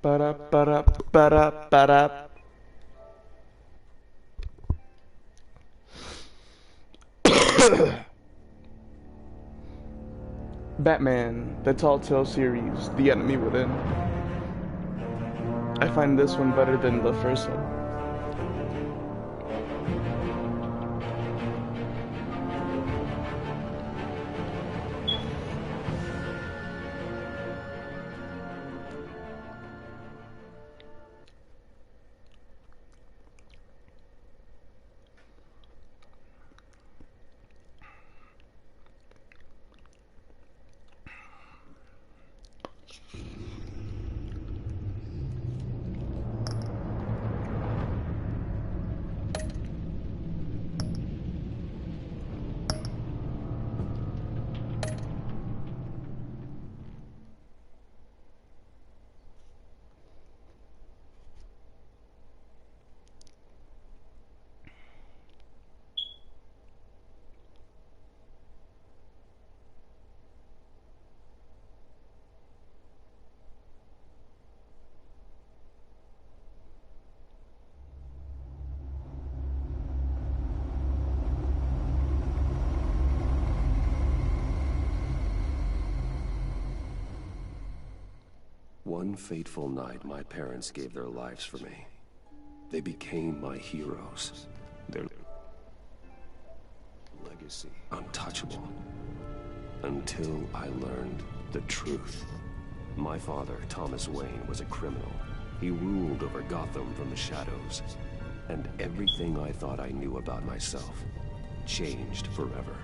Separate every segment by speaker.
Speaker 1: Ba-da, ba-da, ba-da, ba-da. Batman, the Tall Tale series, The Enemy Within. I find this one better than the first one.
Speaker 2: One fateful night, my parents gave their lives for me. They became my heroes. Their legacy untouchable. Until I learned the truth. My father, Thomas Wayne, was a criminal. He ruled over Gotham from the shadows. And everything I thought I knew about myself changed forever.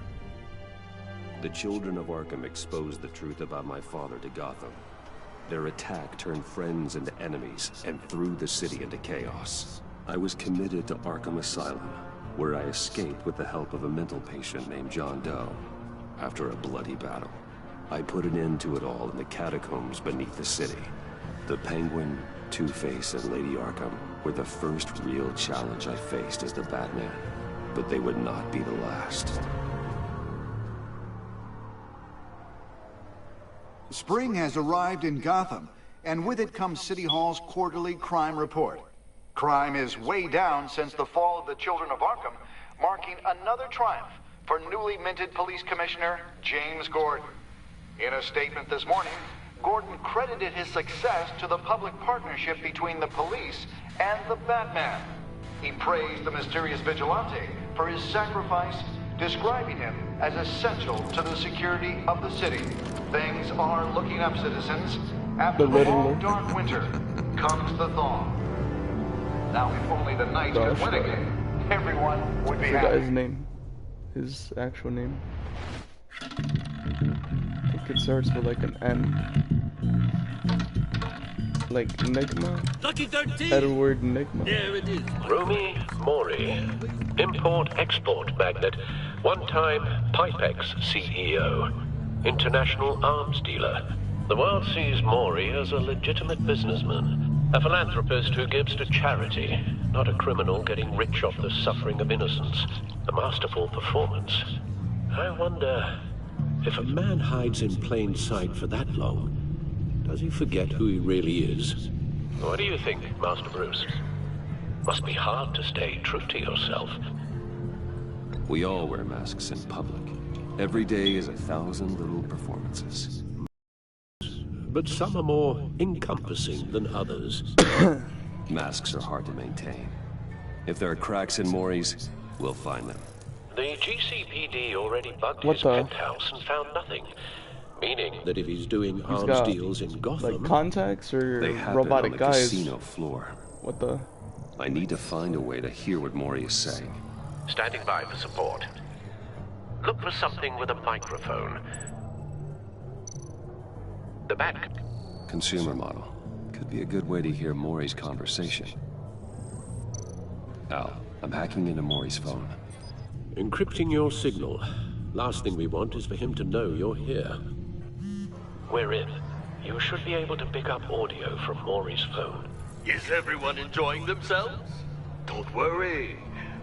Speaker 2: The children of Arkham exposed the truth about my father to Gotham. Their attack turned friends into enemies and threw the city into chaos. I was committed to Arkham Asylum, where I escaped with the help of a mental patient named John Doe. After a bloody battle, I put an end to it all in the catacombs beneath the city. The Penguin, Two-Face, and Lady Arkham were the first real challenge I faced as the Batman, but they would not be the last.
Speaker 3: Spring has arrived in Gotham, and with it comes City Hall's quarterly crime report. Crime is way down since the fall of the Children of Arkham, marking another triumph for newly minted Police Commissioner James Gordon. In a statement this morning, Gordon credited his success to the public partnership between the police and the Batman. He praised the mysterious vigilante for his sacrifice, describing him as essential to the security of the city. Things are looking up, citizens. After the long, dark winter comes the thaw. Now, if only the Knights could win again, everyone would be happy.
Speaker 1: The guy's name, his actual name. I think it starts with like an N. Like Nigma?
Speaker 4: Lucky 13!
Speaker 1: Edward Nigma.
Speaker 4: There it is.
Speaker 5: Romy Mori, import-export magnate, one-time Pipex CEO, international arms dealer. The world sees Mori as a legitimate businessman, a philanthropist who gives to charity, not a criminal getting rich off the suffering of innocence. A masterful performance. I wonder,
Speaker 6: if a man hides in plain sight for that long, does he forget who he really is?
Speaker 5: What do you think, Master Bruce? Must be hard to stay true to yourself.
Speaker 2: We all wear masks in public. Every day is 1,000 little performances.
Speaker 6: But some are more encompassing than others.
Speaker 2: Masks are hard to maintain. If there are cracks in Mori's, we'll find them.
Speaker 5: The GCPD already bugged his penthouse and found nothing. Meaning
Speaker 6: that if he's doing arms deals in Gotham,
Speaker 1: like contacts or
Speaker 2: they happen
Speaker 1: robotic
Speaker 2: on the
Speaker 1: guys.
Speaker 2: Casino floor.
Speaker 1: What the?
Speaker 2: I need to find a way to hear what Mori is saying.
Speaker 5: Standing by for support. Look for something with a microphone. The Bat.
Speaker 2: Consumer model. Could be a good way to hear Mori's conversation. Al, I'm hacking into Mori's phone.
Speaker 6: Encrypting your signal. Last thing we want is for him to know you're here.
Speaker 5: We're in. You should be able to pick up audio from Mori's phone.
Speaker 4: Is everyone enjoying themselves? Don't worry.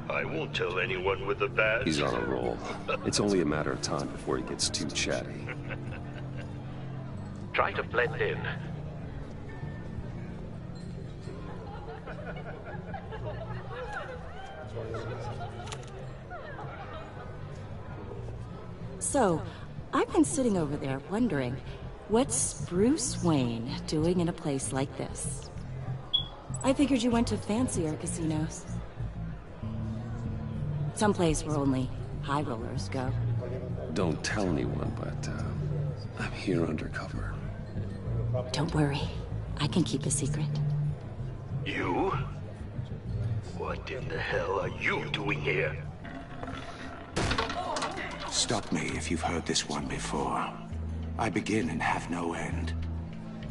Speaker 4: I won't tell anyone with the badge.
Speaker 2: He's on a roll. It's only a matter of time before he gets too chatty.
Speaker 5: Try to blend in.
Speaker 7: So, I've been sitting over there wondering, what's Bruce Wayne doing in a place like this? I figured you went to fancier casinos. Someplace where only high rollers go.
Speaker 2: Don't tell anyone, but I'm here undercover.
Speaker 7: Don't worry. I can keep a secret.
Speaker 4: You? What in the hell are you doing here?
Speaker 8: Stop me if you've heard this one before. I begin and have no end.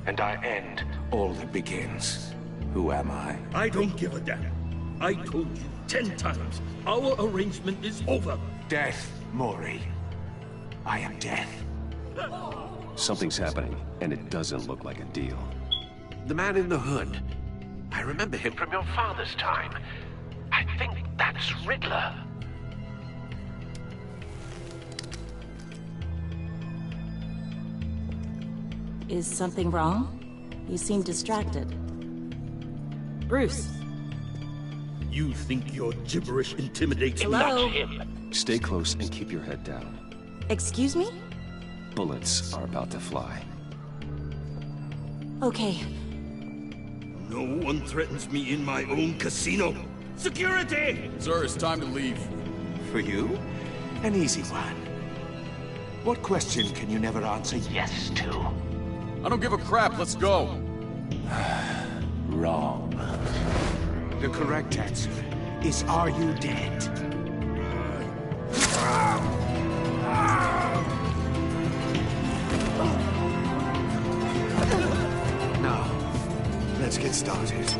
Speaker 8: And I end all that begins. Who am I?
Speaker 9: I don't give a damn. I told you 10 times. Our arrangement is over.
Speaker 8: Death, Mori. I am death.
Speaker 2: Something's happening, and it doesn't look like a deal.
Speaker 6: The man in the hood. I remember him from your father's time. I think that's Riddler.
Speaker 7: Is something wrong? You seem distracted. Bruce.
Speaker 9: You think your gibberish intimidates me?
Speaker 7: Hello?
Speaker 6: Not him.
Speaker 2: Stay close and keep your head down.
Speaker 7: Excuse me?
Speaker 2: Bullets are about to fly.
Speaker 7: Okay.
Speaker 9: No one threatens me in my own casino. Security!
Speaker 10: Sir, it's time to leave.
Speaker 8: For you? An easy one. What question can you never answer yes to?
Speaker 10: I don't give a crap, let's go.
Speaker 8: Wrong. The correct answer is, are you dead? Now, let's get started.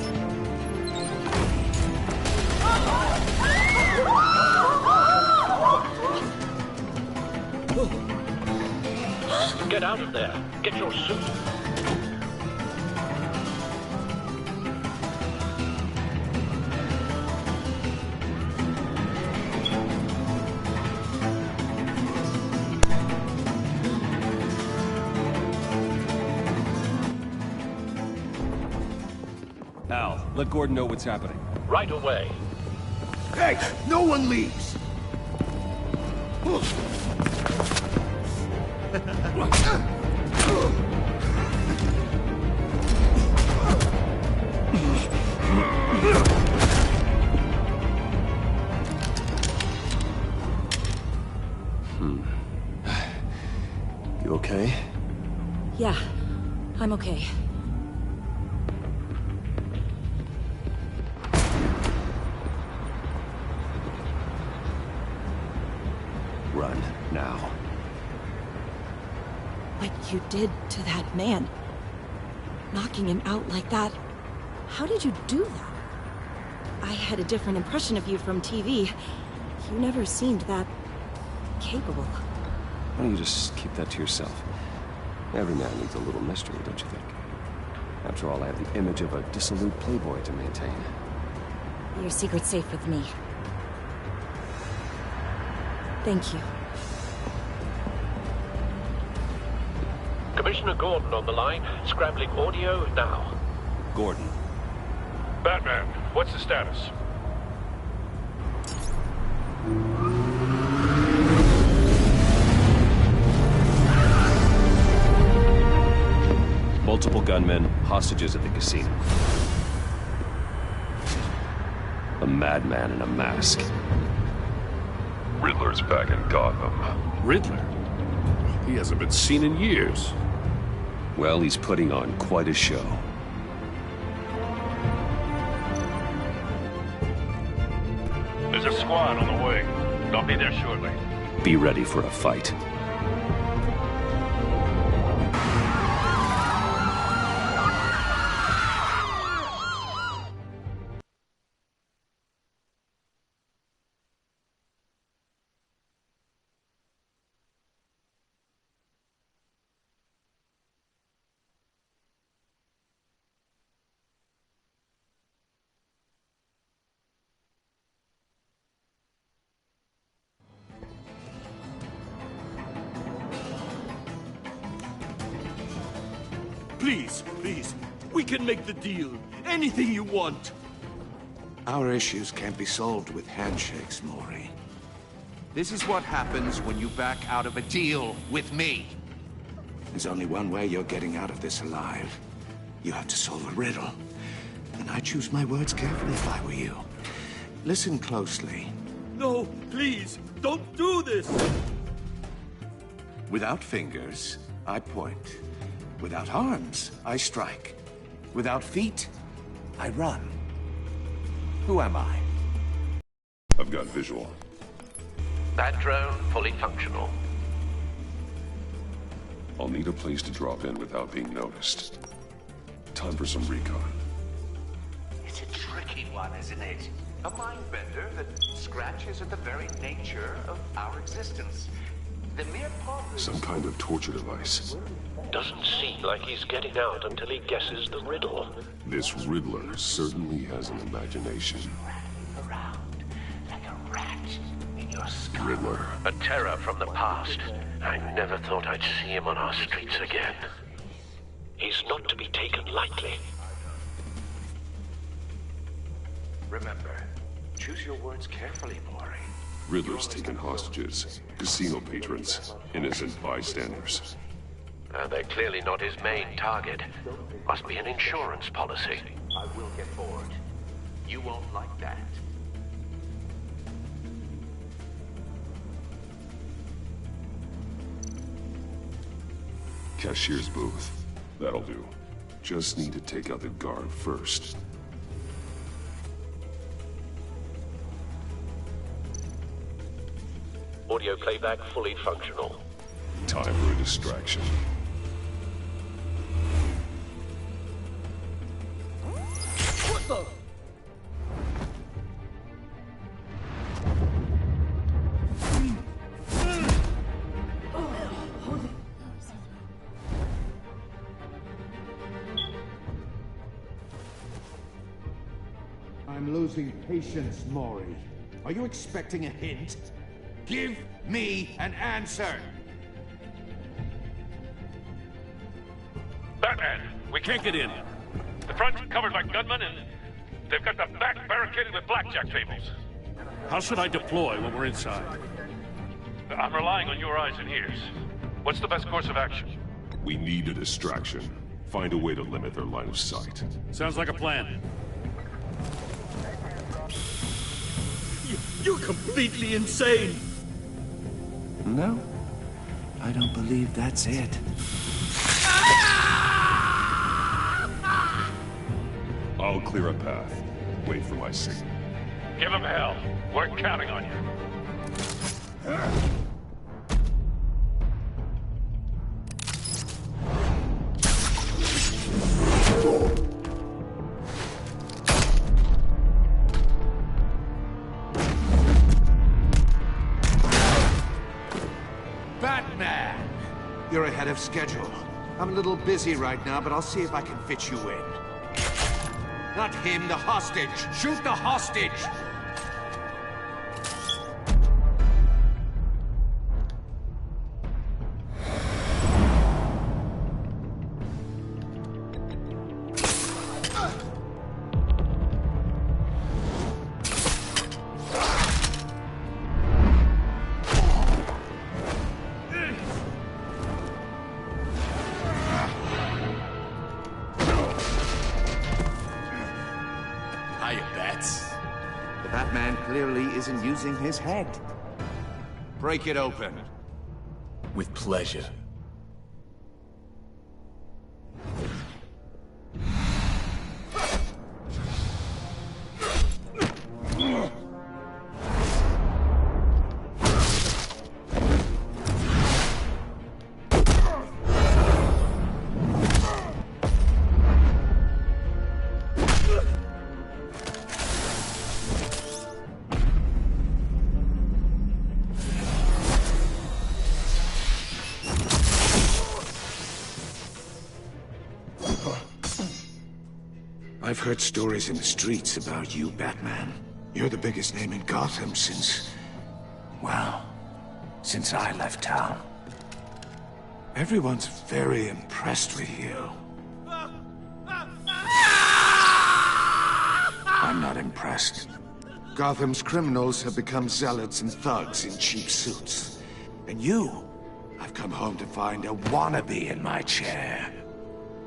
Speaker 5: Get out of there. Get your suit.
Speaker 2: Al, let Gordon know what's happening.
Speaker 5: Right away.
Speaker 9: Hey, no one leaves!
Speaker 2: You okay?
Speaker 7: Yeah, I'm okay.
Speaker 2: Run, now.
Speaker 7: What you did to that man, knocking him out like that, how did you do that? I had a different impression of you from TV. You never seemed that capable.
Speaker 2: Why don't you just keep that to yourself? Every man needs a little mystery, don't you think? After all, I have the image of a dissolute playboy to maintain.
Speaker 7: Your secret's safe with me. Thank you.
Speaker 5: Commissioner Gordon on the line. Scrambling audio now.
Speaker 2: Gordon.
Speaker 11: Batman, what's the status?
Speaker 2: Multiple gunmen, hostages at the casino. A madman in a mask.
Speaker 11: Riddler's back in Gotham.
Speaker 6: Riddler? He hasn't been seen in years.
Speaker 2: Well, he's putting on quite a show.
Speaker 11: There's a squad on the way. They'll be there shortly.
Speaker 2: Be ready for a fight.
Speaker 9: Please, please. We can make the deal. Anything you want.
Speaker 8: Our issues can't be solved with handshakes, Maury.
Speaker 6: This is what happens when you back out of a deal with me.
Speaker 8: There's only one way you're getting out of this alive. You have to solve a riddle. And I choose my words carefully if I were you. Listen closely.
Speaker 9: No, please, don't do this!
Speaker 8: Without fingers, I point. Without arms, I strike. Without feet, I run. Who am I?
Speaker 2: I've got visual.
Speaker 5: That drone fully functional.
Speaker 2: I'll need a place to drop in without being noticed. Time for some recon.
Speaker 6: It's a tricky one, isn't it? A mind bender that scratches at the very nature of our existence. The mere
Speaker 2: Some kind of torture device.
Speaker 5: Doesn't seem like he's getting out until he guesses the riddle.
Speaker 2: This Riddler certainly has an imagination.
Speaker 6: around like a rat in your skull.
Speaker 2: Riddler.
Speaker 5: A terror from the past. I never thought I'd see him on our streets again. He's not to be taken lightly.
Speaker 6: Remember, choose your words carefully, Maury.
Speaker 2: Riddler's taken hostages, casino patrons, innocent bystanders.
Speaker 5: They're clearly not his main target. Must be an insurance policy.
Speaker 6: I will get bored. You won't like that.
Speaker 2: Cashier's booth. That'll do. Just need to take out the guard first.
Speaker 5: Audio playback fully functional.
Speaker 2: Time for a distraction.
Speaker 9: What the?
Speaker 12: I'm losing patience, Maury. Are you expecting a hint? Give me an answer!
Speaker 11: Batman, we can't get in. The front's covered by gunmen, and they've got the back barricaded with blackjack tables.
Speaker 9: How should I deploy when we're inside?
Speaker 11: I'm relying on your eyes and ears. What's the best course of action?
Speaker 2: We need a distraction. Find a way to limit their line of sight.
Speaker 9: Sounds like a plan. You're completely insane!
Speaker 8: No, I don't believe that's it.
Speaker 2: I'll clear a path. Wait for my signal.
Speaker 11: Give them hell. We're counting on you.
Speaker 12: Batman! You're ahead of schedule. I'm a little busy right now, but I'll see if I can fit you in. Not him, the hostage! Shoot the hostage!
Speaker 8: The Batman clearly isn't using his head.
Speaker 12: Break it open.
Speaker 10: With pleasure.
Speaker 8: I've heard stories in the streets about you, Batman. You're the biggest name in Gotham since... well, since I left town. Everyone's very impressed with you. I'm not impressed. past. Gotham's criminals have become zealots and thugs in cheap suits. And I've come home to find a wannabe in my chair.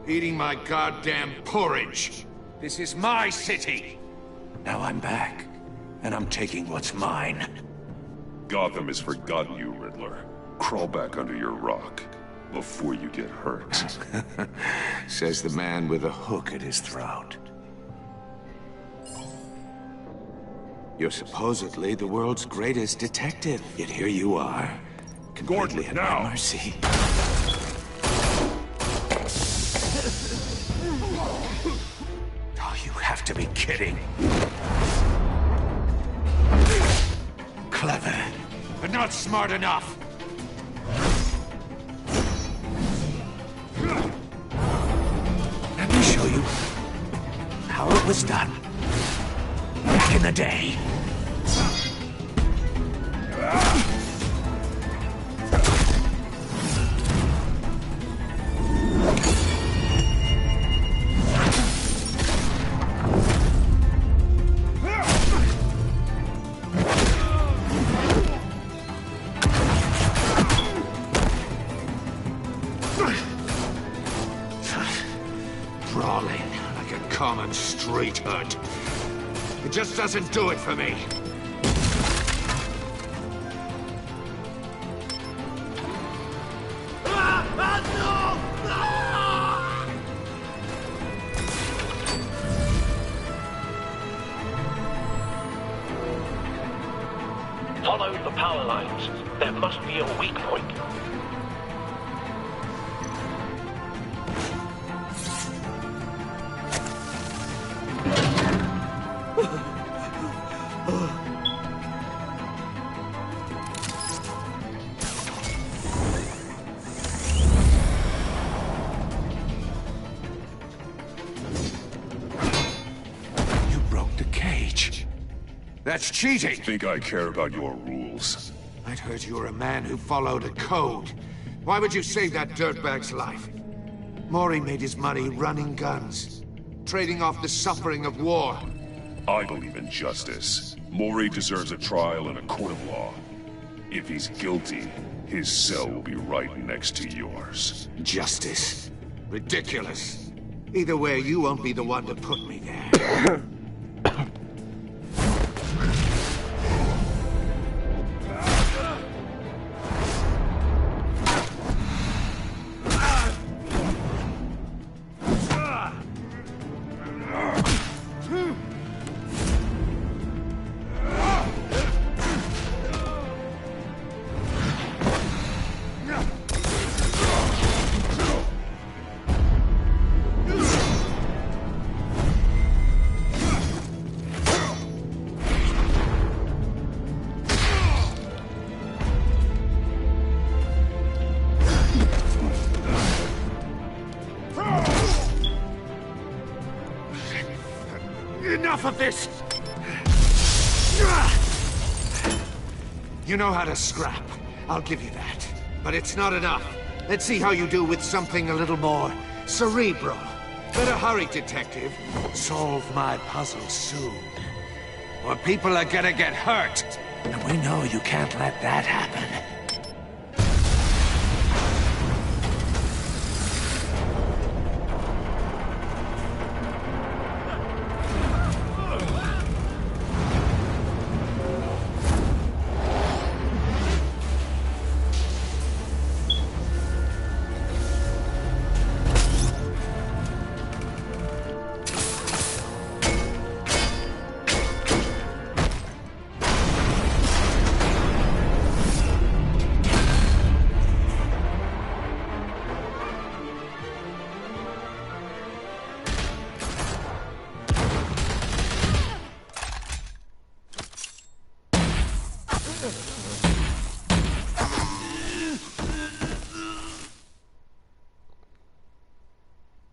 Speaker 8: Eating my goddamn porridge. This is my city. Now I'm back, and I'm taking what's mine.
Speaker 13: Gotham has forgotten you, Riddler. Crawl back under your rock before you get hurt.
Speaker 8: Says the man with a hook at his throat. You're supposedly the world's greatest detective, yet here you are, completely at my mercy. Oh, you have to be kidding. Clever, but not smart enough. Let me show you how it was done back in the day. Brawling like a common street hood. It just doesn't do it for me.
Speaker 5: Follow the power lines. There must be a weak point.
Speaker 8: That's cheating!
Speaker 13: Think I care about your rules?
Speaker 8: I'd heard you were a man who followed a code. Why would you save that dirtbag's life? Mori made his money running guns, trading off the suffering of war.
Speaker 13: I believe in justice. Mori deserves a trial in a court of law. If he's guilty, his cell will be right next to yours.
Speaker 8: Justice? Ridiculous. Either way, you won't be the one to put me there. Enough of this! You know how to scrap. I'll give you that. But it's not enough. Let's see how you do with something a little more cerebral. Better hurry, detective. Solve my puzzle soon. Or people are gonna get hurt. And we know you can't let that happen.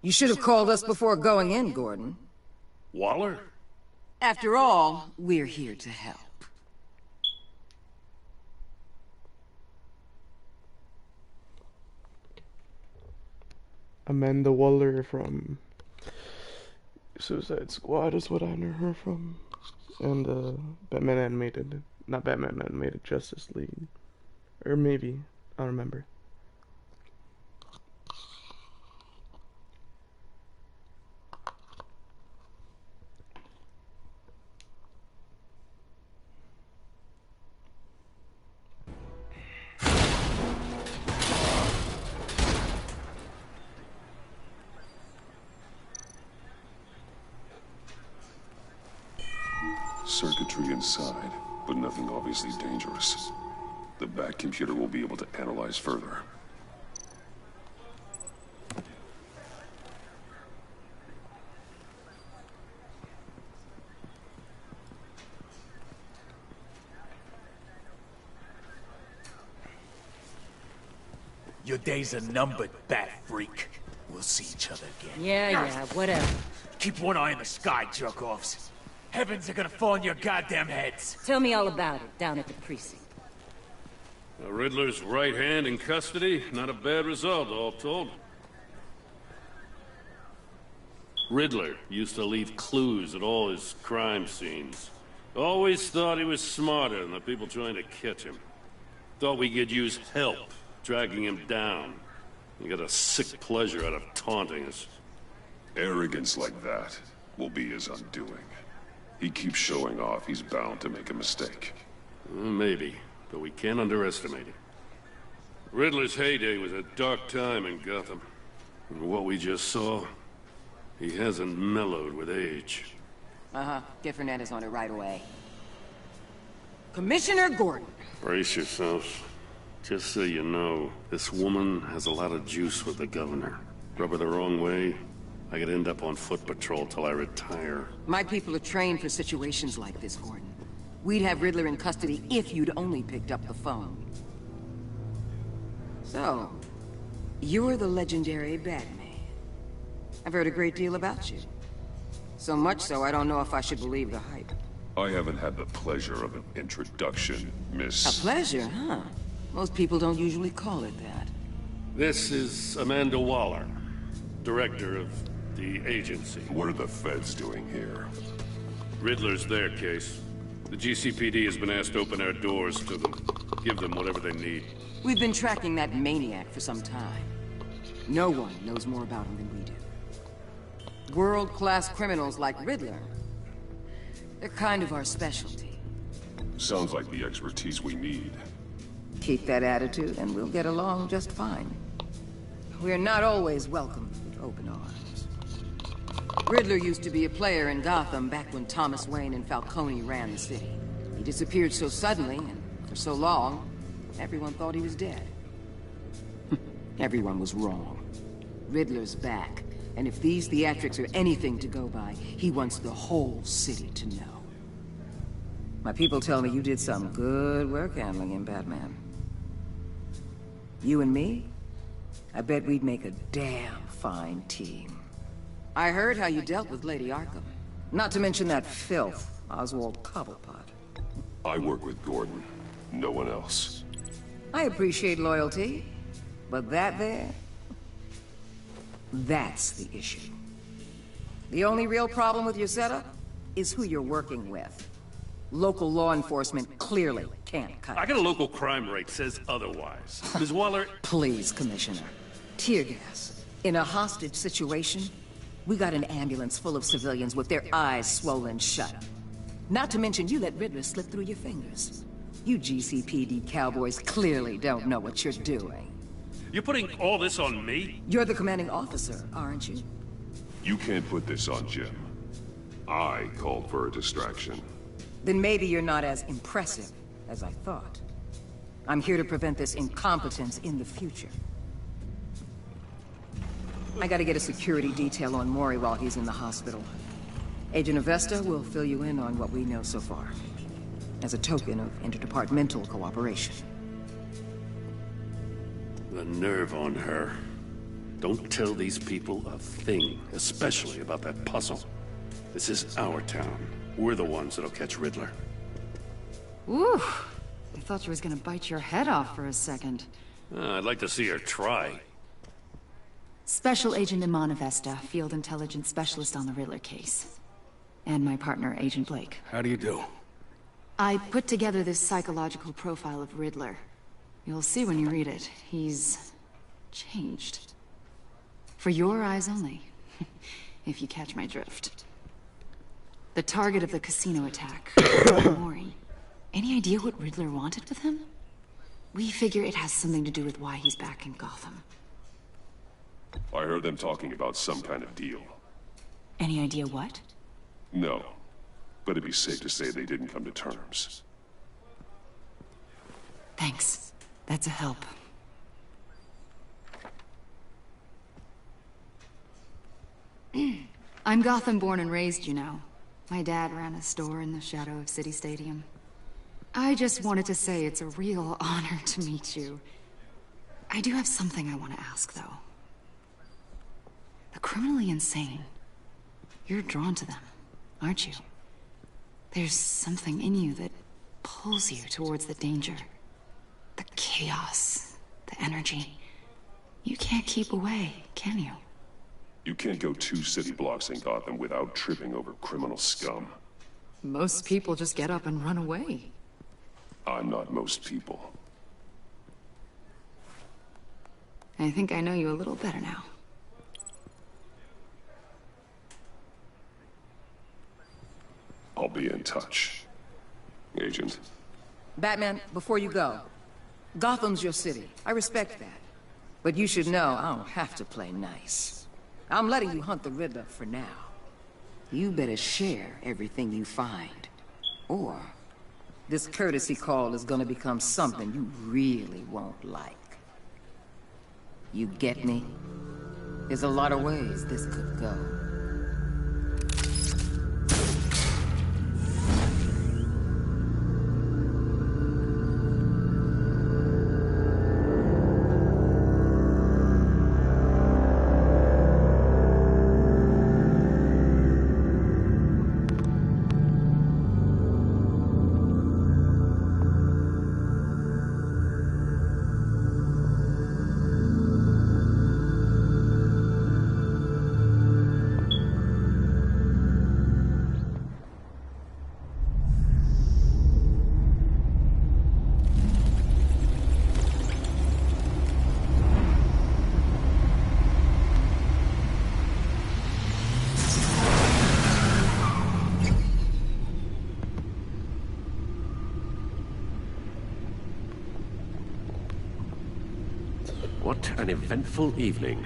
Speaker 14: You should have called us before going in, Gordon.
Speaker 11: Waller?
Speaker 14: After all, we're here to help.
Speaker 1: Amanda Waller from Suicide Squad is what I know her from. and Batman animated, not Batman animated, Justice League, or maybe, I don't remember.
Speaker 13: Circuitry inside, but nothing obviously dangerous. The back computer will be able to analyze further.
Speaker 10: Your days are numbered, bat freak. We'll see each other again.
Speaker 14: Yeah, whatever.
Speaker 10: Keep one eye in the sky, jerk-offs. Heavens are gonna fall on your goddamn heads.
Speaker 14: Tell me all about it down at the precinct.
Speaker 11: The Riddler's right hand in custody. Not a bad result, all told. Riddler used to leave clues at all his crime scenes. Always thought he was smarter than the people trying to catch him. Thought we could use help, dragging him down. He got a sick pleasure out of taunting us.
Speaker 13: Arrogance like that will be his undoing. He keeps showing off, he's bound to make a mistake.
Speaker 11: Maybe, but we can't underestimate him. Riddler's heyday was a dark time in Gotham. And what we just saw, he hasn't mellowed with age.
Speaker 14: Get Fernandez on it right away. Commissioner Gordon.
Speaker 11: Brace yourselves. Just so you know, this woman has a lot of juice with the governor. Rub her the wrong way, I could end up on foot patrol till I retire.
Speaker 14: My people are trained for situations like this, Gordon. We'd have Riddler in custody if you'd only picked up the phone. So, you're the legendary Batman. I've heard a great deal about you. So much so, I don't know if I should believe the hype.
Speaker 13: I haven't had the pleasure of an introduction, Miss...
Speaker 14: A pleasure, huh? Most people don't usually call it that.
Speaker 11: This is Amanda Waller, director of the agency.
Speaker 13: What are the feds doing here?
Speaker 11: Riddler's their case. The GCPD has been asked to open our doors to them, give them whatever they need.
Speaker 14: We've been tracking that maniac for some time. No one knows more about him than we do. World-class criminals like Riddler, they're kind of our specialty.
Speaker 13: Sounds like the expertise we need.
Speaker 14: Keep that attitude and we'll get along just fine. We're not always welcomed with open arms. Riddler used to be a player in Gotham back when Thomas Wayne and Falcone ran the city. He disappeared so suddenly and for so long, everyone thought he was dead. Everyone was wrong. Riddler's back, and if these theatrics are anything to go by, he wants the whole city to know. My people tell me you did some good work handling him, Batman. You and me? I bet we'd make a damn fine team. I heard how you dealt with Lady Arkham. Not to mention that filth, Oswald Cobblepot.
Speaker 13: I work with Gordon. No one else.
Speaker 14: I appreciate loyalty, but that there... that's the issue. The only real problem with your setup is who you're working with. Local law enforcement clearly can't cut it.
Speaker 11: I got a local crime rate says otherwise. Ms. Waller...
Speaker 14: Please, Commissioner. Tear gas. In a hostage situation, we got an ambulance full of civilians with their eyes swollen shut. Not to mention you let Riddler slip through your fingers. You GCPD cowboys clearly don't know what you're doing.
Speaker 11: You're putting all this on me?
Speaker 14: You're the commanding officer, aren't you?
Speaker 13: You can't put this on Jim. I called for a distraction.
Speaker 14: Then maybe you're not as impressive as I thought. I'm here to prevent this incompetence in the future. I gotta get a security detail on Mori while he's in the hospital. Agent Avesta will fill you in on what we know so far, as a token of interdepartmental cooperation.
Speaker 11: The nerve on her. Don't tell these people a thing, especially about that puzzle. This is our town. We're the ones that'll catch Riddler.
Speaker 15: Ooh, I thought you was gonna bite your head off for a second.
Speaker 11: I'd like to see her try.
Speaker 15: Special Agent Iman Avesta, Field Intelligence Specialist on the Riddler case. And my partner, Agent Blake.
Speaker 16: How do you do?
Speaker 15: I put together this psychological profile of Riddler. You'll see when you read it. He's changed. For your eyes only, if you catch my drift. The target of the casino attack, Mori. Any idea what Riddler wanted with him? We figure it has something to do with why he's back in Gotham.
Speaker 13: I heard them talking about some kind of deal.
Speaker 15: Any idea what?
Speaker 13: No, but it'd be safe to say they didn't come to terms.
Speaker 15: Thanks. That's a help. I'm Gotham born and raised, you know. My dad ran a store in the shadow of City Stadium. I just wanted to say it's a real honor to meet you. I do have something I want to ask, though. The criminally insane. You're drawn to them, aren't you? There's something in you that pulls you towards the danger. The chaos, the energy. You can't keep away, can you?
Speaker 13: You can't go 2 city blocks in Gotham without tripping over criminal scum.
Speaker 15: Most people just get up and run away.
Speaker 13: I'm not most people.
Speaker 15: I think I know you a little better now.
Speaker 13: I'll be in touch, Agent.
Speaker 14: Batman, before you go, Gotham's your city. I respect that. But you should know I don't have to play nice. I'm letting you hunt the Riddler for now. You better share everything you find. Or this courtesy call is gonna become something you really won't like. You get me? There's a lot of ways this could go.
Speaker 2: What an eventful evening.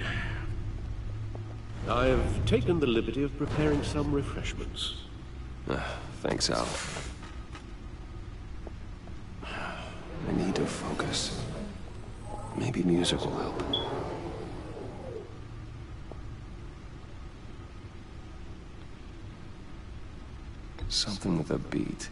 Speaker 2: I have taken the liberty of preparing some refreshments.
Speaker 17: Thanks, Al. I need to focus. Maybe music will help. Something with a beat.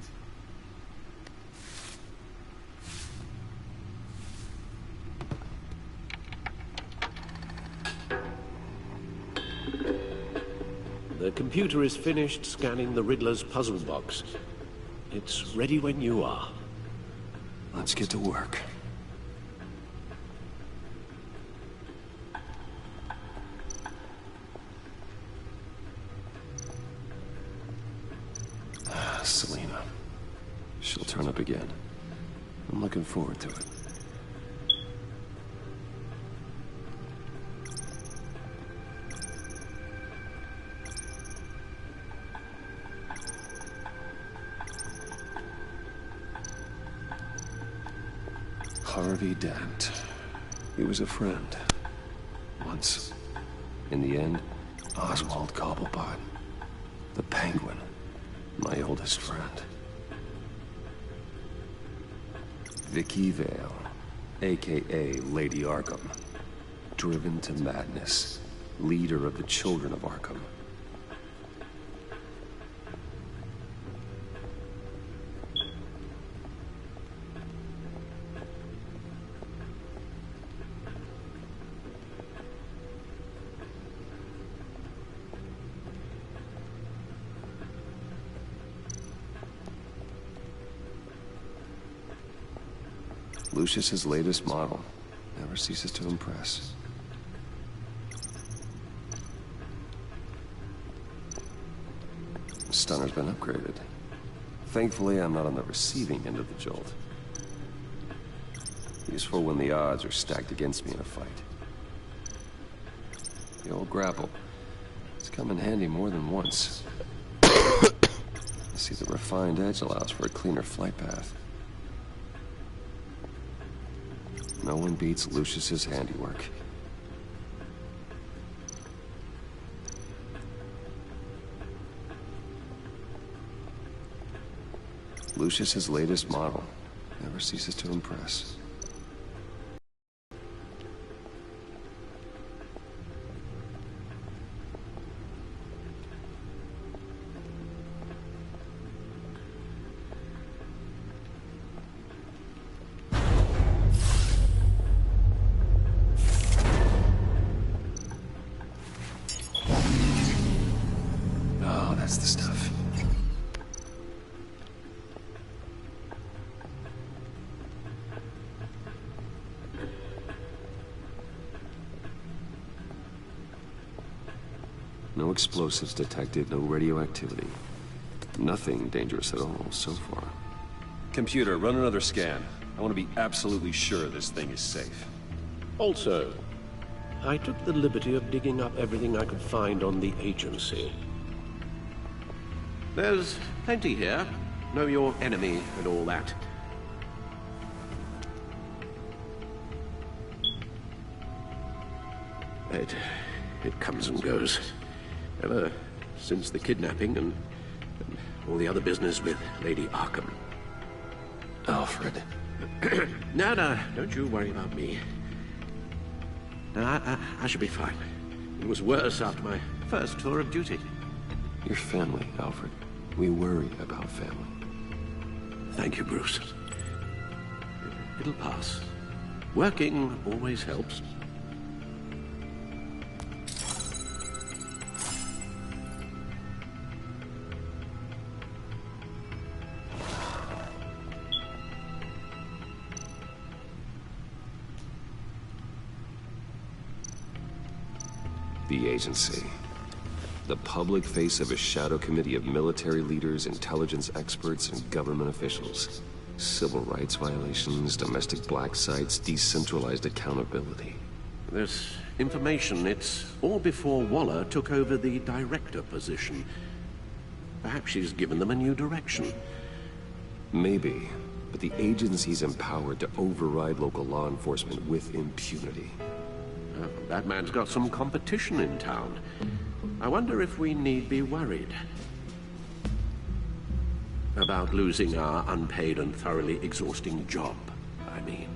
Speaker 2: The computer is finished scanning the Riddler's puzzle box. It's ready when you are.
Speaker 17: Let's get to work. Selena. She'll turn up again. I'm looking forward to it. Harvey Dent. He was a friend. Once. In the end, Oswald Cobblepot. The Penguin. My oldest friend. Vicky Vale. A.K.A. Lady Arkham. Driven to madness. Leader of the Children of Arkham. Lucius's latest model. Never ceases to impress. Stunner's been upgraded. Thankfully, I'm not on the receiving end of the jolt. Useful when the odds are stacked against me in a fight. The old grapple. It's come in handy more than once. See, the refined edge allows for a cleaner flight path. No one beats Lucius's handiwork. Lucius's latest model never ceases to impress. Oh, that's the stuff. No explosives detected, no radioactivity. Nothing dangerous at all so far. Computer, run another scan. I want to be absolutely sure this thing is safe.
Speaker 5: Also, I took the liberty of digging up everything I could find on the agency. There's plenty here. Know your enemy and all that. It comes and goes. Ever since the kidnapping and all the other business with Lady Arkham.
Speaker 17: Alfred.
Speaker 5: No, don't you worry about me. No, I should be fine. It was worse after my first tour of duty.
Speaker 17: Your family, Alfred. We worry about family.
Speaker 5: Thank you, Bruce. It'll pass. Working always helps.
Speaker 17: The agency. The public face of a shadow committee of military leaders, intelligence experts, and government officials. Civil rights violations, domestic black sites, decentralized accountability.
Speaker 5: This information, it's all before Waller took over the director position. Perhaps she's given them a new direction.
Speaker 17: Maybe, but the agency's empowered to override local law enforcement with impunity.
Speaker 5: That man's got some competition in town. I wonder if we need be worried about losing our unpaid and thoroughly exhausting job, I mean.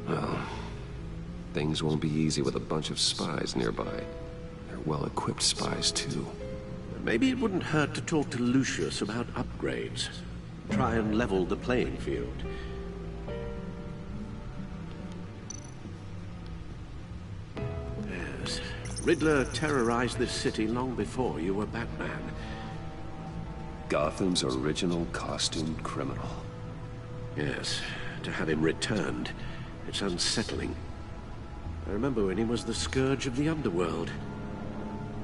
Speaker 17: Well, things won't be easy with a bunch of spies nearby. They're well-equipped spies, too.
Speaker 5: Maybe it wouldn't hurt to talk to Lucius about upgrades. Try and level the playing field. Yes, Riddler terrorized this city long before you were Batman.
Speaker 17: Gotham's original costumed criminal.
Speaker 5: Yes, to have him returned, it's unsettling. I remember when he was the scourge of the underworld.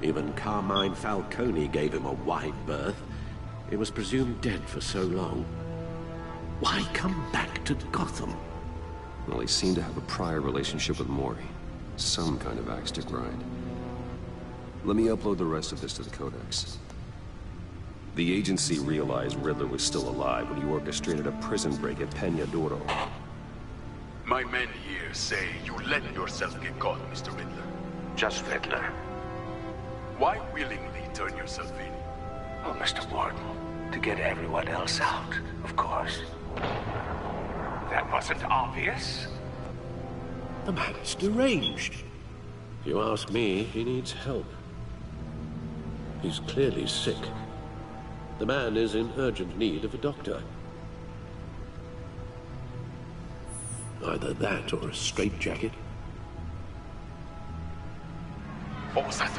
Speaker 5: Even Carmine Falcone gave him a wide berth. He was presumed dead for so long. Why come back to Gotham?
Speaker 17: Well, he seemed to have a prior relationship with Mori. Some kind of axe to grind. Let me upload the rest of this to the Codex. The agency realized Riddler was still alive when he orchestrated a prison break at Peña Duro.
Speaker 16: My men here say you let yourself get caught, Mr. Riddler.
Speaker 6: Just Riddler.
Speaker 16: Why willingly turn yourself in?
Speaker 6: Oh, Mr. Warden, to get everyone else out, of course. That wasn't obvious.
Speaker 5: The man is deranged. If you ask me, he needs help. He's clearly sick. The man is in urgent need of a doctor. Either that or a straitjacket.
Speaker 16: What was that?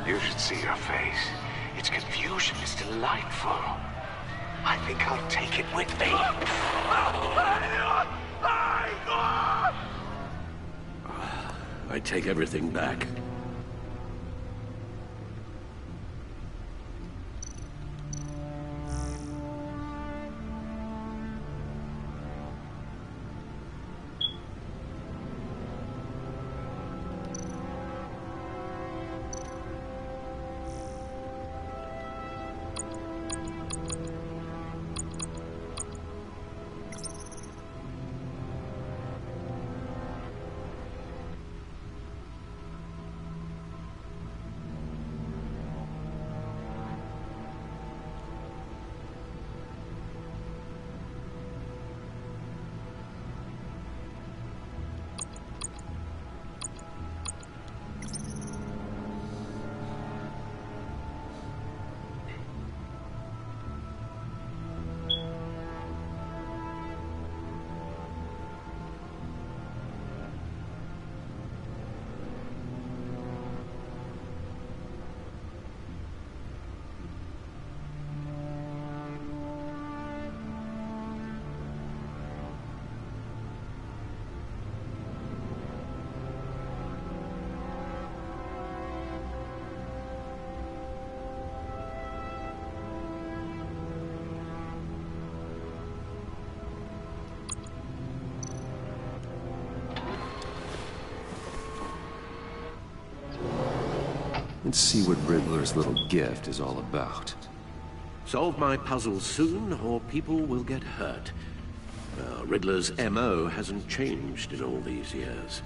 Speaker 6: You should see your face. Its confusion is delightful. I think I'll take it with me.
Speaker 5: I take everything back.
Speaker 17: Let's see what Riddler's little gift is all about.
Speaker 5: Solve my puzzles soon, or people will get hurt. Well, Riddler's MO hasn't changed in all these years.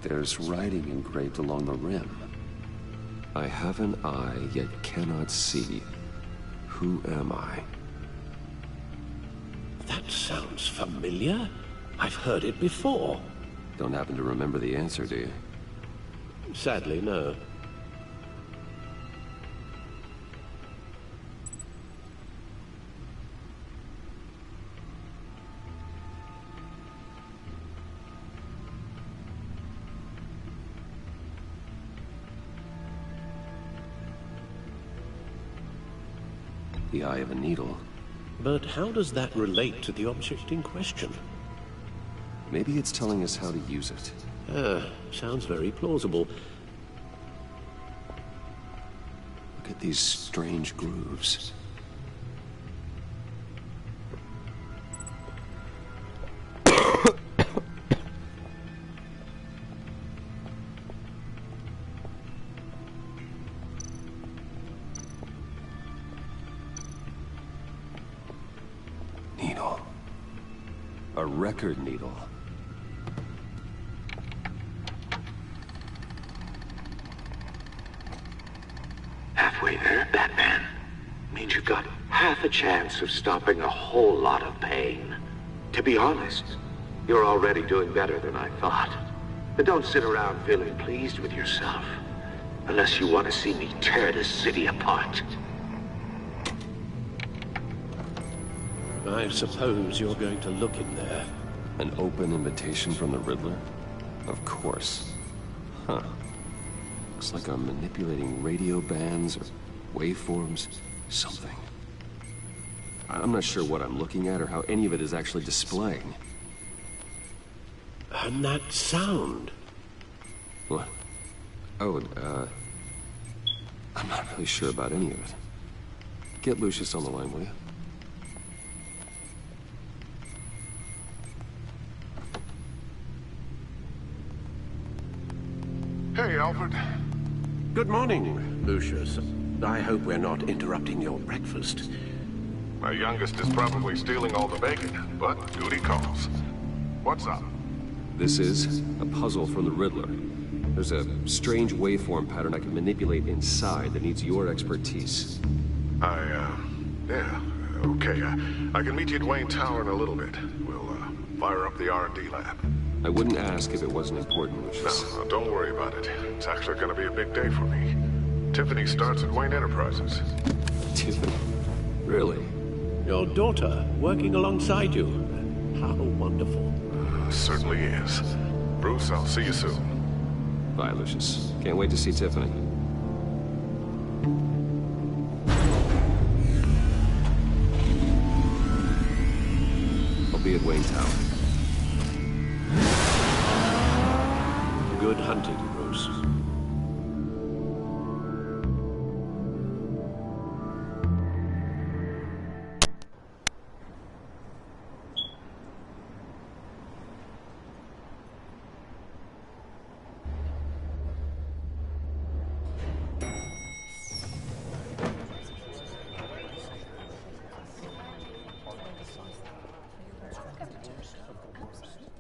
Speaker 17: There's writing engraved along the rim. I have an eye, yet cannot see. Who am I?
Speaker 5: That sounds familiar. I've heard it before.
Speaker 17: Don't happen to remember the answer, do you?
Speaker 5: Sadly, no.
Speaker 17: The eye of a needle.
Speaker 5: But how does that relate to the object in question?
Speaker 17: Maybe it's telling us how to use it.
Speaker 5: Sounds very plausible.
Speaker 17: Look at these strange grooves. Needle. A record needle.
Speaker 6: Halfway there, Batman. Means you've got half a chance of stopping a whole lot of pain. To be honest, you're already doing better than I thought. But don't sit around feeling pleased with yourself. Unless you want to see me tear this city apart.
Speaker 5: I suppose you're going to look in there.
Speaker 17: An open invitation from the Riddler? Of course. Huh. Looks like I'm manipulating radio bands or waveforms. Something. I'm not sure what I'm looking at or how any of it is actually displaying.
Speaker 5: And that sound.
Speaker 17: What? Oh, I'm not really sure about any of it. Get Lucius on the line, will you?
Speaker 8: Hey, Alfred.
Speaker 5: Good morning, Lucius. I hope we're not interrupting your breakfast.
Speaker 8: My youngest is probably stealing all the bacon, but duty calls. What's up?
Speaker 17: This is a puzzle from the Riddler. There's a strange waveform pattern I can manipulate inside that needs your expertise.
Speaker 8: Yeah, okay. I can meet you at Wayne Tower in a little bit. We'll, fire up the R&D lab.
Speaker 17: I wouldn't ask if it wasn't important, Lucius.
Speaker 8: No, don't worry about it. It's actually gonna be a big day for me. Tiffany starts at Wayne Enterprises.
Speaker 17: Tiffany? Really?
Speaker 5: Your daughter, working alongside you. How wonderful.
Speaker 8: Certainly is. Bruce, I'll see you soon.
Speaker 17: Bye, Lucius. Can't wait to see Tiffany. I'll be at Wayne Tower.
Speaker 5: Good hunting, Bruce.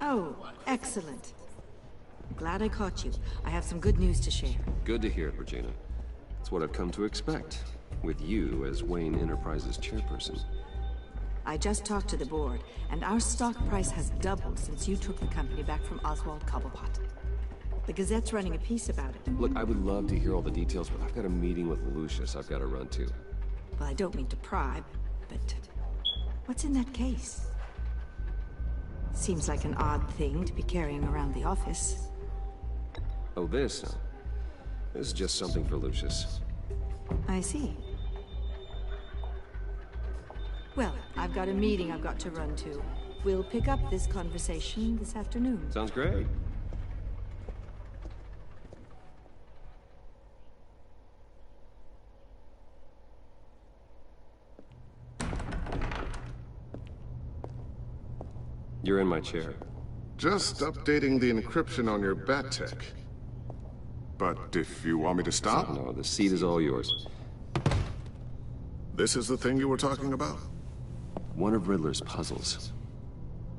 Speaker 18: Oh, excellent. Glad I caught you. I have some good news to share.
Speaker 17: Good to hear it, Regina. It's what I've come to expect, with you as Wayne Enterprises chairperson.
Speaker 18: I just talked to the board, and our stock price has doubled since you took the company back from Oswald Cobblepot. The Gazette's running a piece about it.
Speaker 17: Look, I would love to hear all the details, but I've got a meeting with Lucius I've got to run to.
Speaker 18: Well, I don't mean to pry, but what's in that case? Seems like an odd thing to be carrying around the office.
Speaker 17: Oh, this? This is just something for Lucius.
Speaker 18: I see. Well, I've got a meeting I've got to run to. We'll pick up this conversation this afternoon.
Speaker 17: Sounds great. You're in my chair.
Speaker 8: Just updating the encryption on your bat tech. But if you want me to stop?
Speaker 17: No, the seat is all yours.
Speaker 8: This is the thing you were talking about?
Speaker 17: One of Riddler's puzzles.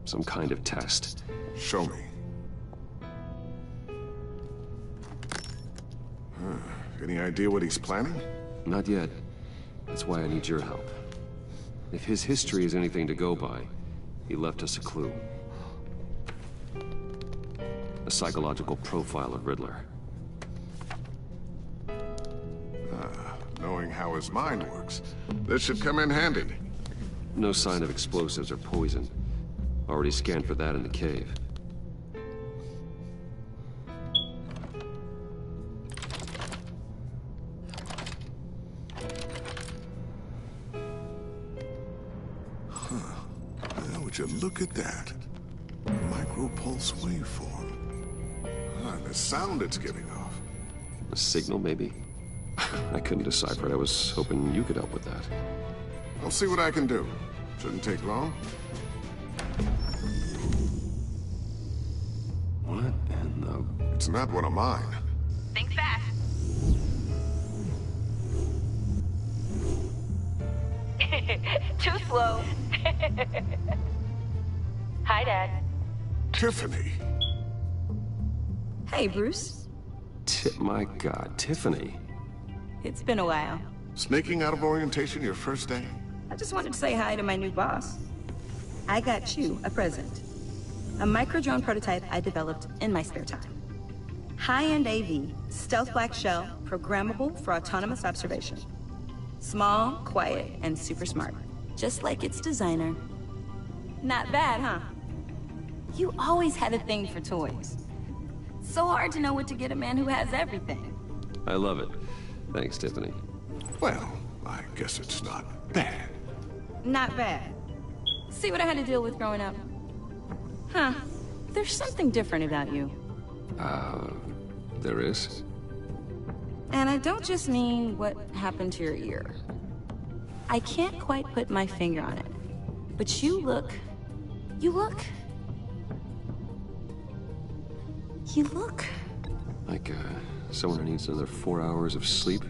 Speaker 17: Some kind of test.
Speaker 8: Show me. Any idea what he's planning?
Speaker 17: Not yet. That's why I need your help. If his history is anything to go by, he left us a clue. A psychological profile of Riddler.
Speaker 8: Knowing how his mind works, this should come in handy.
Speaker 17: No sign of explosives or poison. Already scanned for that in the cave.
Speaker 8: Would you look at that? Micropulse waveform. And the sound it's giving off.
Speaker 17: A signal, maybe? I couldn't decipher it. I was hoping you could help with that.
Speaker 8: I'll see what I can do. Shouldn't take long.
Speaker 17: What in the...
Speaker 8: It's not one of mine.
Speaker 19: Think fast. Too slow. Hi, Dad.
Speaker 8: Tiffany.
Speaker 7: Hey, Bruce.
Speaker 17: My God, Tiffany.
Speaker 7: It's been a while.
Speaker 8: Sneaking out of orientation your first day?
Speaker 7: I just wanted to say hi to my new boss. I got you a present. A micro-drone prototype I developed in my spare time. High-end AV, stealth black shell, programmable for autonomous observation. Small, quiet, and super smart. Just like its designer. Not bad, huh? You always had a thing for toys. So hard to know what to get a man who has everything.
Speaker 17: I love it. Thanks, Tiffany.
Speaker 8: Well, I guess it's not bad.
Speaker 7: Not bad. See what I had to deal with growing up? Huh. There's something different about you.
Speaker 17: There is?
Speaker 7: And I don't just mean what happened to your ear. I can't quite put my finger on it. But you look...
Speaker 17: Like, someone who needs another 4 hours of sleep?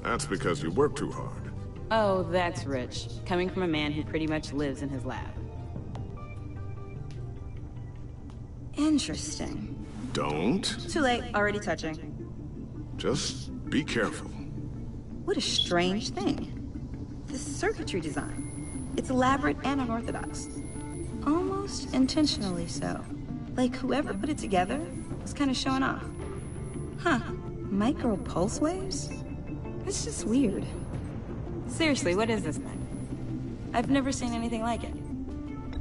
Speaker 8: That's because you work too hard.
Speaker 7: Oh, that's rich. Coming from a man who pretty much lives in his lab. Interesting.
Speaker 8: Don't.
Speaker 7: Too late. Already touching.
Speaker 8: Just be careful.
Speaker 7: What a strange thing. The circuitry design. It's elaborate and unorthodox. Almost intentionally so. Like whoever put it together was kind of showing off. Huh. Micro pulse waves? It's just weird. Seriously, what is this thing? I've never seen anything like it.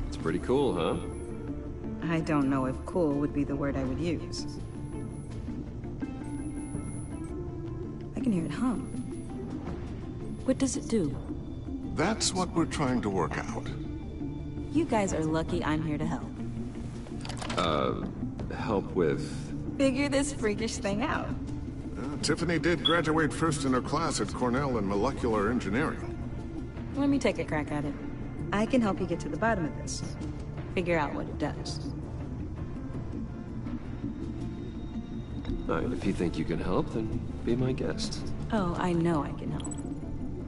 Speaker 17: It's pretty cool, huh?
Speaker 7: I don't know if cool would be the word I would use. I can hear it hum. What does it do?
Speaker 8: That's what we're trying to work out.
Speaker 7: You guys are lucky I'm here to help.
Speaker 17: Help with...
Speaker 7: Figure this freakish thing out.
Speaker 8: Tiffany did graduate first in her class at Cornell in molecular engineering.
Speaker 7: Let me take a crack at it. I can help you get to the bottom of this. Figure out what it does.
Speaker 17: Alright, if you think you can help, then be my guest.
Speaker 7: Oh, I know I can help.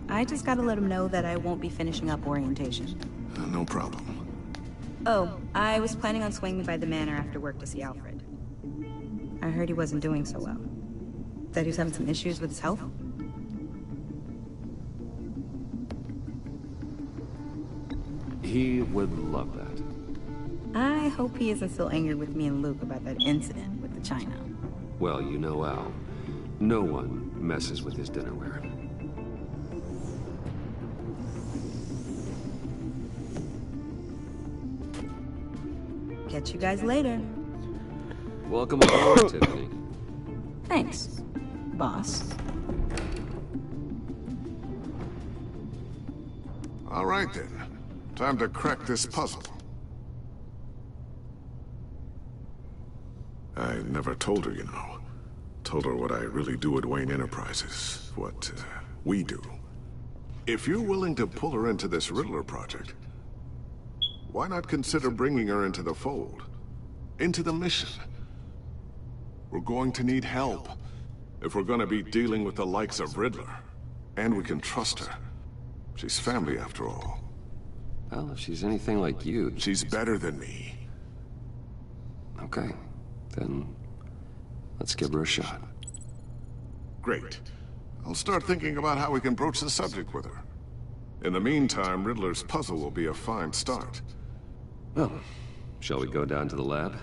Speaker 7: I just gotta let him know that I won't be finishing up orientation.
Speaker 8: No problem.
Speaker 7: Oh, I was planning on swinging by the manor after work to see Alfred. I heard he wasn't doing so well. That he was having some issues with his health?
Speaker 17: He would love that.
Speaker 7: I hope he isn't still angry with me and Luke about that incident with the china.
Speaker 17: Well, you know Al. No one messes with his dinnerware.
Speaker 18: Catch you guys later.
Speaker 17: Welcome aboard, Tiffany.
Speaker 18: Thanks, boss.
Speaker 8: All right then. Time to crack this puzzle. I never told her, you know. Told her what I really do at Wayne Enterprises. What we do. If you're willing to pull her into this Riddler project, why not consider bringing her into the fold? Into the mission? We're going to need help if we're gonna be dealing with the likes of Riddler. And we can trust her. She's family after all.
Speaker 17: Well, if she's anything like you...
Speaker 8: She's better than me.
Speaker 17: Okay. Then... let's give her a shot.
Speaker 8: Great. I'll start thinking about how we can broach the subject with her. In the meantime, Riddler's puzzle will be a fine start.
Speaker 17: Well, shall we go down to the lab?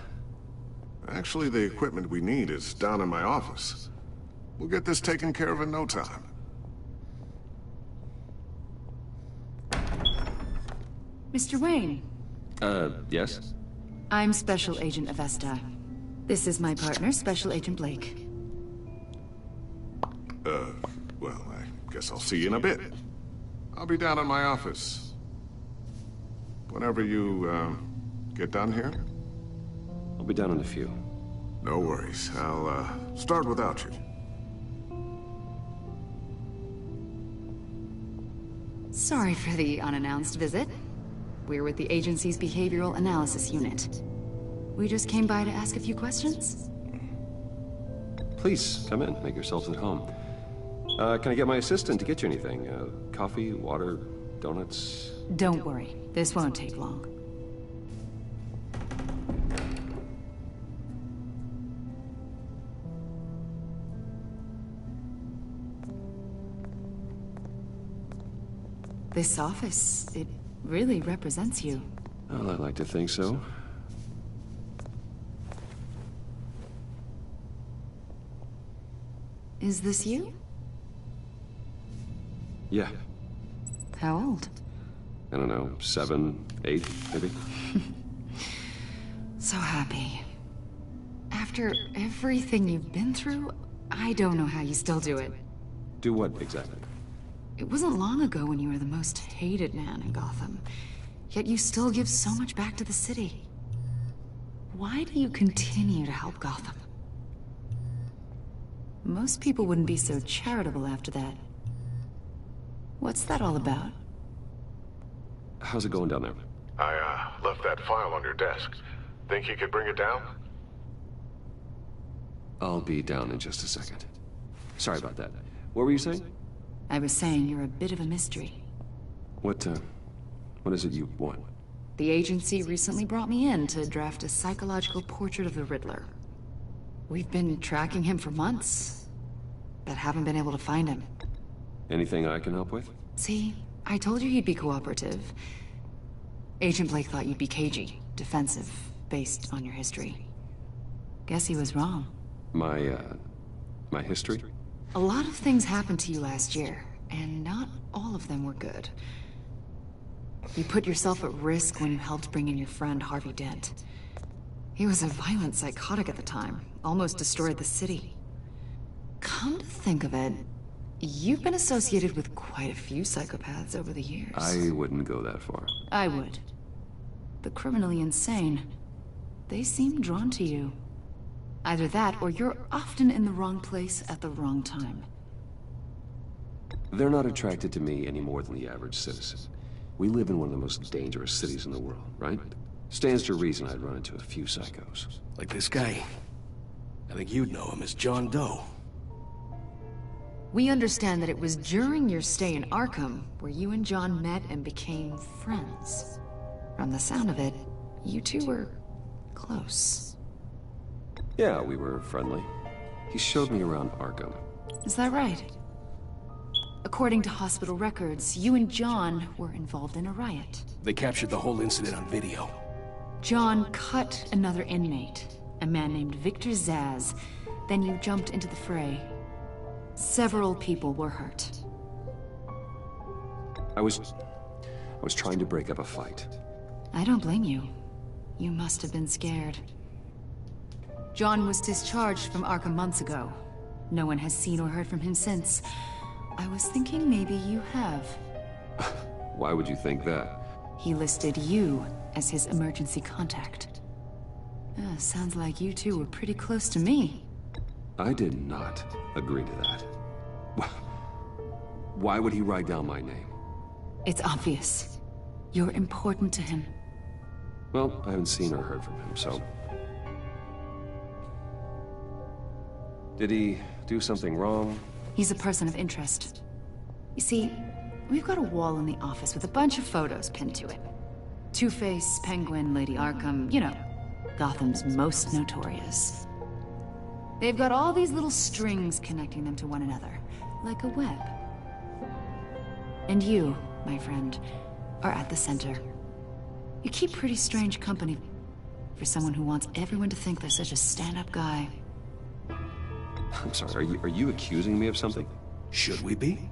Speaker 8: Actually, the equipment we need is down in my office. We'll get this taken care of in no time.
Speaker 15: Mr. Wayne.
Speaker 17: Yes?
Speaker 15: I'm Special Agent Avesta. This is my partner, Special Agent Blake.
Speaker 8: Well, I guess I'll see you in a bit. I'll be down in my office. Whenever you, get done here?
Speaker 17: I'll be down in a few.
Speaker 8: No worries. I'll, start without you.
Speaker 15: Sorry for the unannounced visit. We're with the agency's Behavioral Analysis Unit. We just came by to ask a few questions.
Speaker 17: Please, come in. Make yourselves at home. Can I get my assistant to get you anything? Coffee, water, donuts?
Speaker 15: Don't worry. This won't take long. This office, it really represents you.
Speaker 17: Well, I'd like to think so.
Speaker 15: Is this you?
Speaker 17: Yeah.
Speaker 15: How old?
Speaker 17: I don't know, 7, 8, maybe?
Speaker 15: So happy. After everything you've been through, I don't know how you still do it.
Speaker 17: Do what, exactly?
Speaker 15: It wasn't long ago when you were the most hated man in Gotham. Yet you still give so much back to the city. Why do you continue to help Gotham? Most people wouldn't be so charitable after that. What's that all about?
Speaker 17: How's it going down there?
Speaker 8: I, left that file on your desk. Think you could bring it down?
Speaker 17: I'll be down in just a second. Sorry about that. What were you saying?
Speaker 15: I was saying you're a bit of a mystery.
Speaker 17: What is it you want?
Speaker 15: The agency recently brought me in to draft a psychological portrait of the Riddler. We've been tracking him for months, but haven't been able to find him.
Speaker 17: Anything I can help with?
Speaker 15: See, I told you he'd be cooperative. Agent Blake thought you'd be cagey, defensive, based on your history. Guess he was wrong.
Speaker 17: My history?
Speaker 15: A lot of things happened to you last year, and not all of them were good. You put yourself at risk when you helped bring in your friend Harvey Dent. He was a violent psychotic at the time, almost destroyed the city. Come to think of it, you've been associated with quite a few psychopaths over the years.
Speaker 17: I wouldn't go that far.
Speaker 15: I would. The criminally insane, they seem drawn to you. Either that, or you're often in the wrong place at the wrong time.
Speaker 17: They're not attracted to me any more than the average citizen. We live in one of the most dangerous cities in the world, right? Stands to reason I'd run into a few psychos.
Speaker 9: Like this guy. I think you'd know him as John Doe.
Speaker 15: We understand that it was during your stay in Arkham where you and John met and became friends. From the sound of it, you two were close.
Speaker 17: Yeah, we were friendly. He showed me around Arkham.
Speaker 15: Is that right? According to hospital records, you and John were involved in a riot.
Speaker 9: They captured the whole incident on video.
Speaker 15: John cut another inmate, a man named Victor Zsasz. Then you jumped into the fray. Several people were hurt.
Speaker 17: I was trying to break up a fight.
Speaker 15: I don't blame you. You must have been scared. John was discharged from Arkham months ago. No one has seen or heard from him since. I was thinking maybe you have.
Speaker 17: Why would you think that?
Speaker 15: He listed you as his emergency contact. Sounds like you two were pretty close to me.
Speaker 17: I did not agree to that. Why would he write down my name?
Speaker 15: It's obvious. You're important to him.
Speaker 17: Well, I haven't seen or heard from him, so... Did he do something wrong?
Speaker 15: He's a person of interest. You see, we've got a wall in the office with a bunch of photos pinned to it. Two-Face, Penguin, Lady Arkham, you know, Gotham's most notorious. They've got all these little strings connecting them to one another, like a web. And you, my friend, are at the center. You keep pretty strange company for someone who wants everyone to think they're such a stand-up guy.
Speaker 17: I'm sorry, are you accusing me of something?
Speaker 8: Should we be?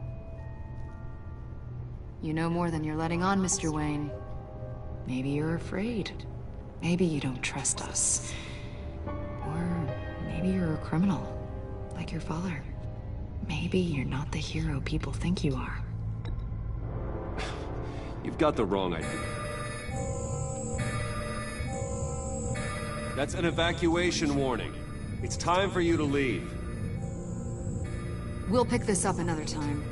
Speaker 15: You know more than you're letting on, Mr. Wayne. Maybe you're afraid. Maybe you don't trust us. Or maybe you're a criminal, like your father. Maybe you're not the hero people think you are.
Speaker 17: You've got the wrong idea. That's an evacuation warning. It's time for you to leave.
Speaker 15: We'll pick this up another time.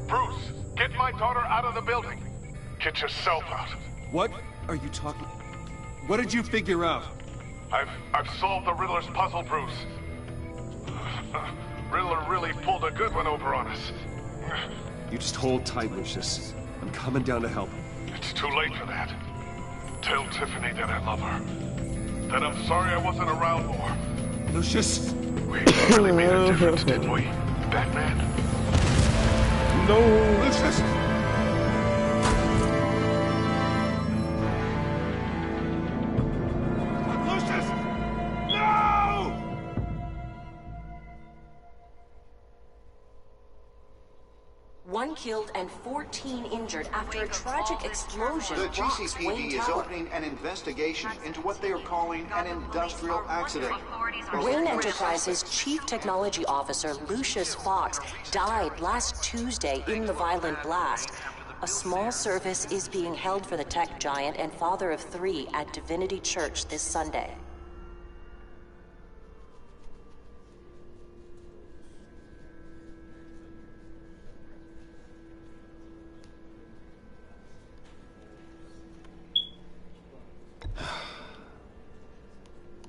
Speaker 20: Bruce, get my daughter out of the building. Get yourself out.
Speaker 17: What are you talking... What did you figure out?
Speaker 20: I've solved the Riddler's puzzle, Bruce. Riddler really pulled a good one over on us.
Speaker 17: You just hold tight, Lucius. I'm coming down to help.
Speaker 20: It's too late for that. Tell Tiffany that I love her. That I'm sorry I wasn't around more.
Speaker 17: Lucius!
Speaker 20: We really made a difference, didn't we, Batman?
Speaker 1: No!
Speaker 20: Lucius! Lucius! No!
Speaker 21: One killed and 14 injured after a tragic explosion.
Speaker 3: The
Speaker 21: rocks
Speaker 3: GCPD
Speaker 21: Wayne
Speaker 3: is
Speaker 21: Tower.
Speaker 3: opening an investigation into what they are calling an industrial accident.
Speaker 21: Wayne Enterprises' chief technology officer, Lucius Fox, died last Tuesday in the violent blast. A small service is being held for the tech giant and father of 3 at Divinity Church this Sunday.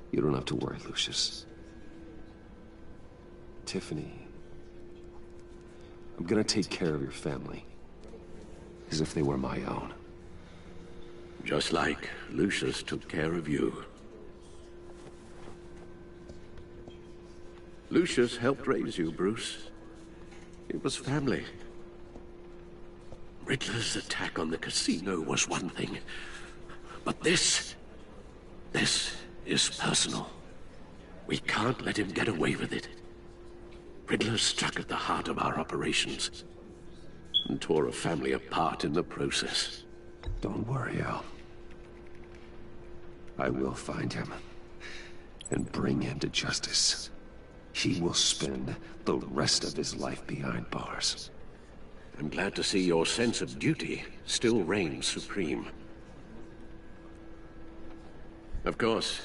Speaker 17: You don't have to worry, Lucius. Tiffany... I'm gonna take care of your family. As if they were my own.
Speaker 6: Just like Lucius took care of you. Lucius helped raise you, Bruce. It was family. Riddler's attack on the casino was one thing. But this is personal. We can't let him get away with it. Riddler struck at the heart of our operations and tore a family apart in the process.
Speaker 17: Don't worry, Al. I will find him and bring him to justice. He will spend the rest of his life behind bars.
Speaker 6: I'm glad to see your sense of duty still reigns supreme. Of course,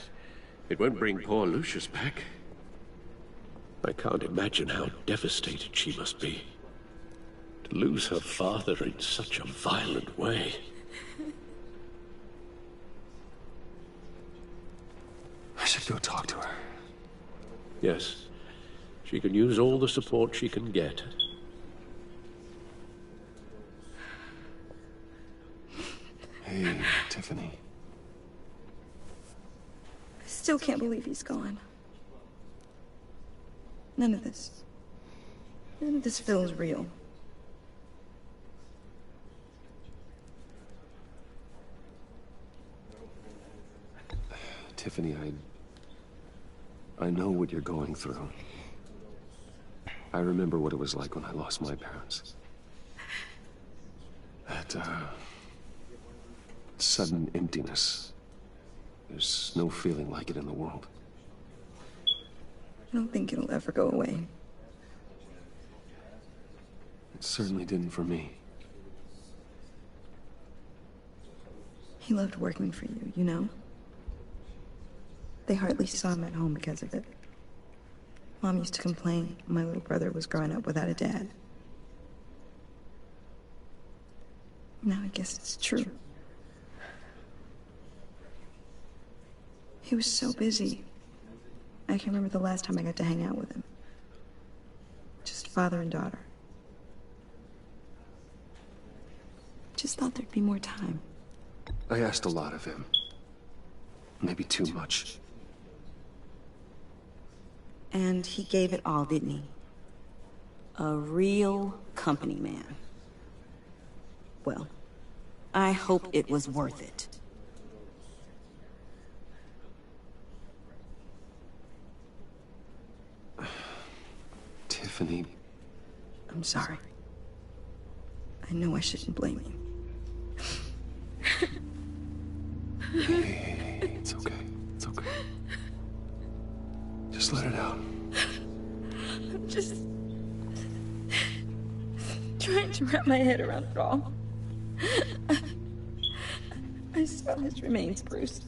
Speaker 6: it won't bring poor Lucius back. I can't imagine how devastated she must be. To lose her father in such a violent way.
Speaker 17: I should go talk to her.
Speaker 6: Yes, she can use all the support she can get.
Speaker 17: Hey, Tiffany.
Speaker 7: I still can't believe he's gone. None of this feels real.
Speaker 17: Tiffany, I know what you're going through. I remember what it was like when I lost my parents. That, sudden emptiness. There's no feeling like it in the world.
Speaker 7: I don't think it'll ever go away.
Speaker 17: It certainly didn't for me.
Speaker 7: He loved working for you, you know? They hardly saw him at home because of it. Mom used to complain my little brother was growing up without a dad. Now I guess it's true. He was so busy. I can remember the last time I got to hang out with him. Just father and daughter. Just thought there'd be more time.
Speaker 17: I asked a lot of him. Maybe too much.
Speaker 18: And he gave it all, didn't he? A real company man. Well, I hope it was worth it.
Speaker 17: Tiffany.
Speaker 7: I'm sorry. I know I shouldn't blame you.
Speaker 17: Hey, it's okay. It's okay. Just let it out.
Speaker 7: I'm just trying to wrap my head around it all. I saw his remains, Bruce.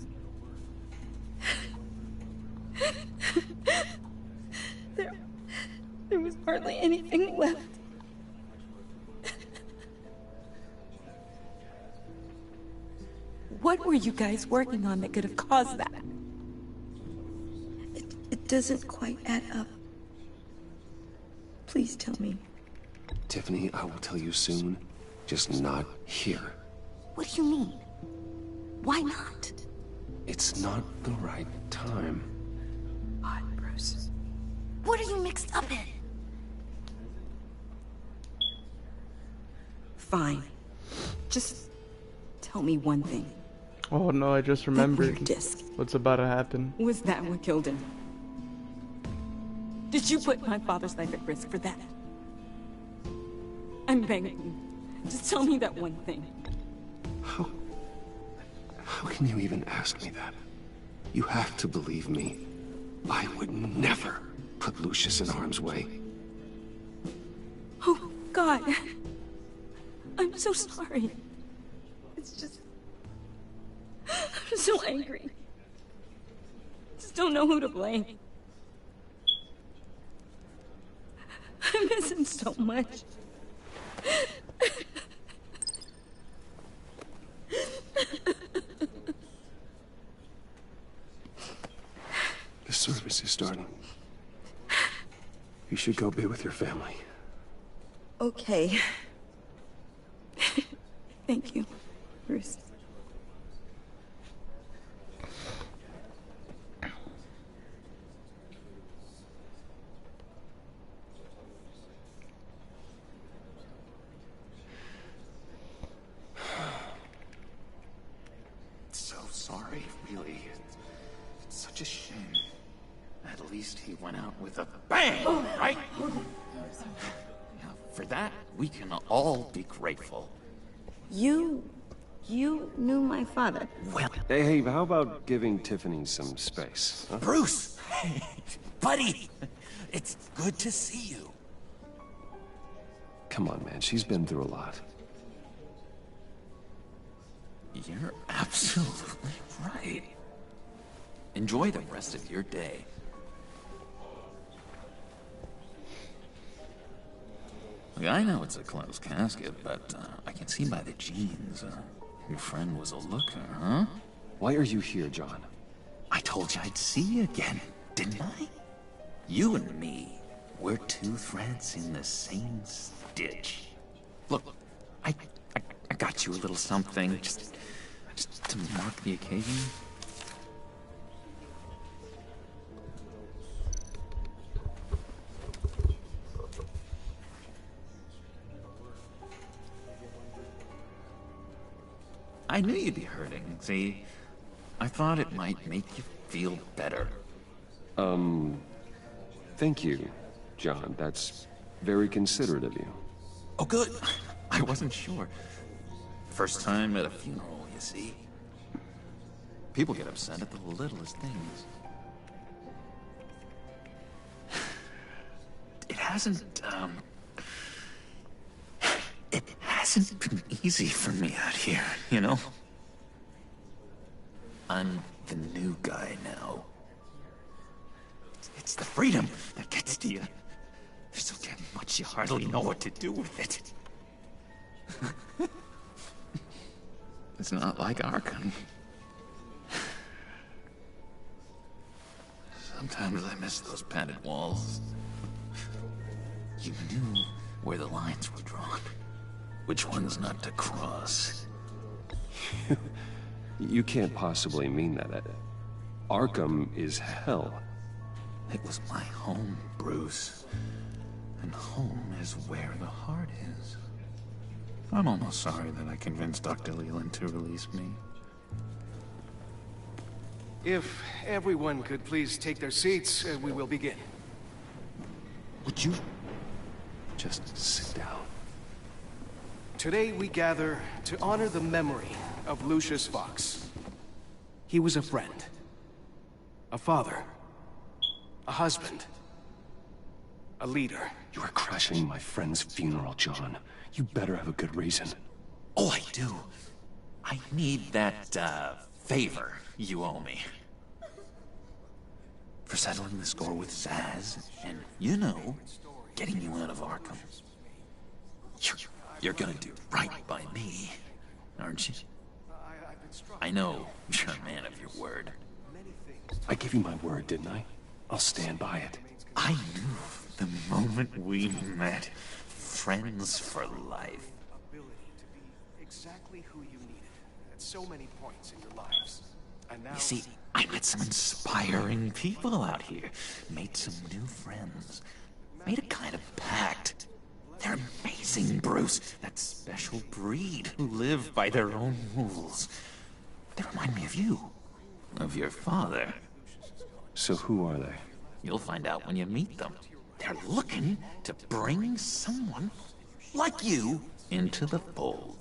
Speaker 7: There was hardly anything left. What were you guys working on that could have caused that? It doesn't quite add up. Please tell me.
Speaker 17: Tiffany, I will tell you soon. Just not here.
Speaker 18: What do you mean? Why not?
Speaker 17: It's not the right time.
Speaker 7: Odd, Bruce.
Speaker 18: What are you mixed up in? Fine. Just tell me one thing.
Speaker 1: Oh no, I just remembered
Speaker 18: disc.
Speaker 1: what's about to happen.
Speaker 18: Was that what killed him? Did you put my father's life at risk for that? I'm begging you. Just tell me that one thing.
Speaker 17: How can you even ask me that? You have to believe me. I would never put Lucius in harm's way.
Speaker 18: Oh, God. I'm so sorry. It's just... I'm so angry. Just don't know who to blame. I miss him so much.
Speaker 17: The service is starting. You should go be with your family.
Speaker 7: Okay. Thank you, Bruce.
Speaker 6: So sorry, really. It's such a shame. At least he went out with a bang, right? Now, for that, we can all be grateful.
Speaker 18: You knew my father.
Speaker 6: Well,
Speaker 17: Hey, how about giving Tiffany some space? Huh?
Speaker 10: Bruce! Buddy! It's good to see you.
Speaker 17: Come on, man. She's been through a lot.
Speaker 6: You're absolutely right. Enjoy the rest of your day. Look, I know it's a closed casket, but I can see by the jeans, your friend was a looker, huh?
Speaker 17: Why are you here, John?
Speaker 6: I told you I'd see you again, didn't I? You and me, we're two threads in the same stitch. Look, I got you a little something, just to mark the occasion. I knew you'd be hurting. See, I thought it might make you feel better.
Speaker 17: Thank you, John. That's Very considerate of you.
Speaker 4: Oh, good. I wasn't sure. First time at a funeral, you see. People get upset at the littlest things. It hasn't been easy for me out here, you know? I'm the new guy now. It's the freedom that gets to you. There's so damn much you hardly know what to do with it. It's not like Arkham. Sometimes I miss those padded walls. You knew where the lines were drawn. Which ones not to cross.
Speaker 17: You can't possibly mean that. Arkham is hell.
Speaker 4: It was my home, Bruce. And home is where the heart is. I'm almost sorry that I convinced Dr. Leland to release me.
Speaker 12: If everyone could please take their seats, we will begin.
Speaker 4: Would you just sit down?
Speaker 12: Today we gather to honor the memory of Lucius Fox. He was a friend, a father, a husband, a leader.
Speaker 17: You are crashing my friend's funeral, John. You better have a good reason.
Speaker 4: Oh, I do. I need that, favor you owe me. For settling the score with Zaz, and, you know, getting you out of Arkham. You're gonna do right by me, aren't you? I know you're a man of your word.
Speaker 17: I gave you my word, didn't I? I'll stand by it.
Speaker 4: I knew the moment we met. Friends for life.
Speaker 12: Ability to be exactly who you needed at so many points in your lives. And now...
Speaker 4: You see, I met some inspiring people out here. Made some new friends. Made a kind of pact. They're amazing, Bruce. That special breed who live by their own rules. They remind me of you. Of your father.
Speaker 17: So who are they?
Speaker 4: You'll find out when you meet them. They're looking to bring someone like you into the fold.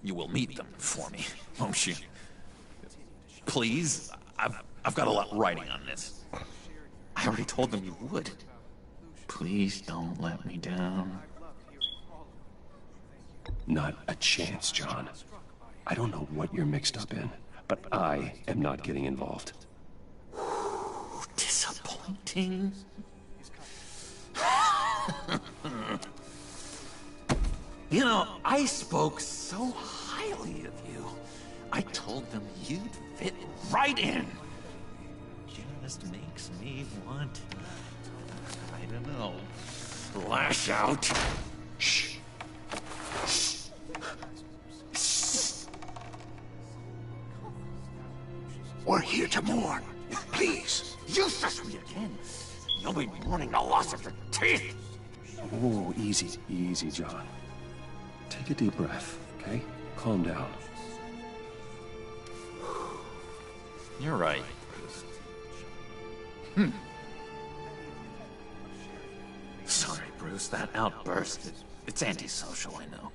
Speaker 4: You will meet them for me, won't you? Please? I've got a lot riding on this. I already told them you would. Please don't let me down.
Speaker 17: Not a chance, John. I don't know what you're mixed up in, but I am not getting involved.
Speaker 4: Disappointing. You know, I spoke so highly of you. I told them you'd fit right in. Just makes me want, I don't know, lash out. Shh.
Speaker 8: We're here to mourn. Please.
Speaker 4: Useless me again. You'll be mourning the loss of your teeth.
Speaker 17: Oh, easy, easy, John. Take a deep breath, okay? Calm down.
Speaker 4: You're right. Sorry, Bruce, that outburst, it's antisocial, I know.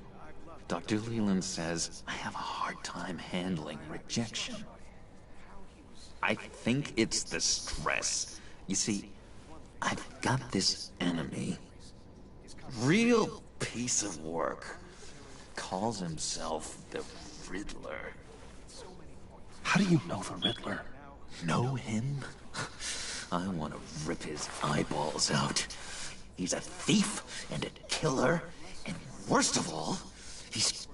Speaker 4: Dr. Leland says I have a hard time handling rejection. I think it's the stress. You see, I've got this enemy. Real piece of work. Calls himself the Riddler.
Speaker 17: How do you know the Riddler?
Speaker 4: Know him? I want to rip his eyeballs out. He's a thief and a killer, and worst of all, he's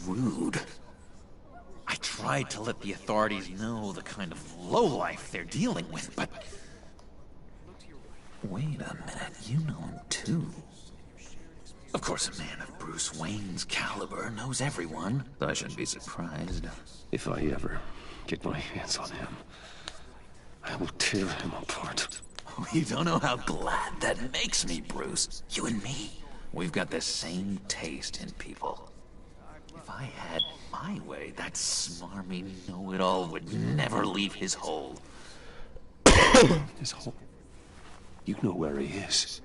Speaker 4: rude. I tried to let the authorities know the kind of lowlife they're dealing with, but... Wait a minute, you know him too. Of course, a man of Bruce Wayne's caliber knows everyone. I shouldn't be surprised.
Speaker 17: If I ever get my hands on him, I will tear him apart.
Speaker 4: You don't know how glad that makes me, Bruce. You and me, we've got the same taste in people. If I had my way, that smarmy know-it-all would never leave his hole.
Speaker 17: This whole... You know where he is.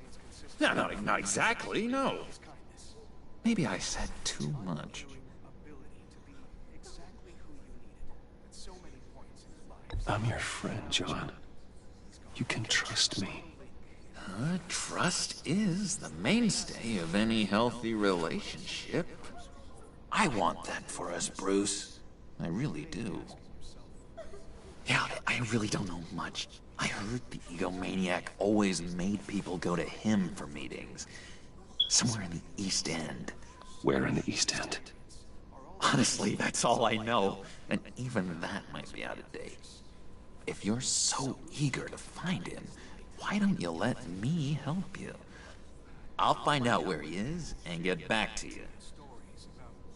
Speaker 4: No, not exactly, no. Maybe I said too much.
Speaker 17: I'm your friend, John. You can trust me.
Speaker 4: Trust is the mainstay of any healthy relationship. I want that for us, Bruce. I really do. Yeah, I really don't know much. I heard the egomaniac always made people go to him for meetings. Somewhere in the East End.
Speaker 17: Where in the East End?
Speaker 4: Honestly, that's all I know. And even that might be out of date. If you're so eager to find him, why don't you let me help you? I'll find out where he is and get back to you.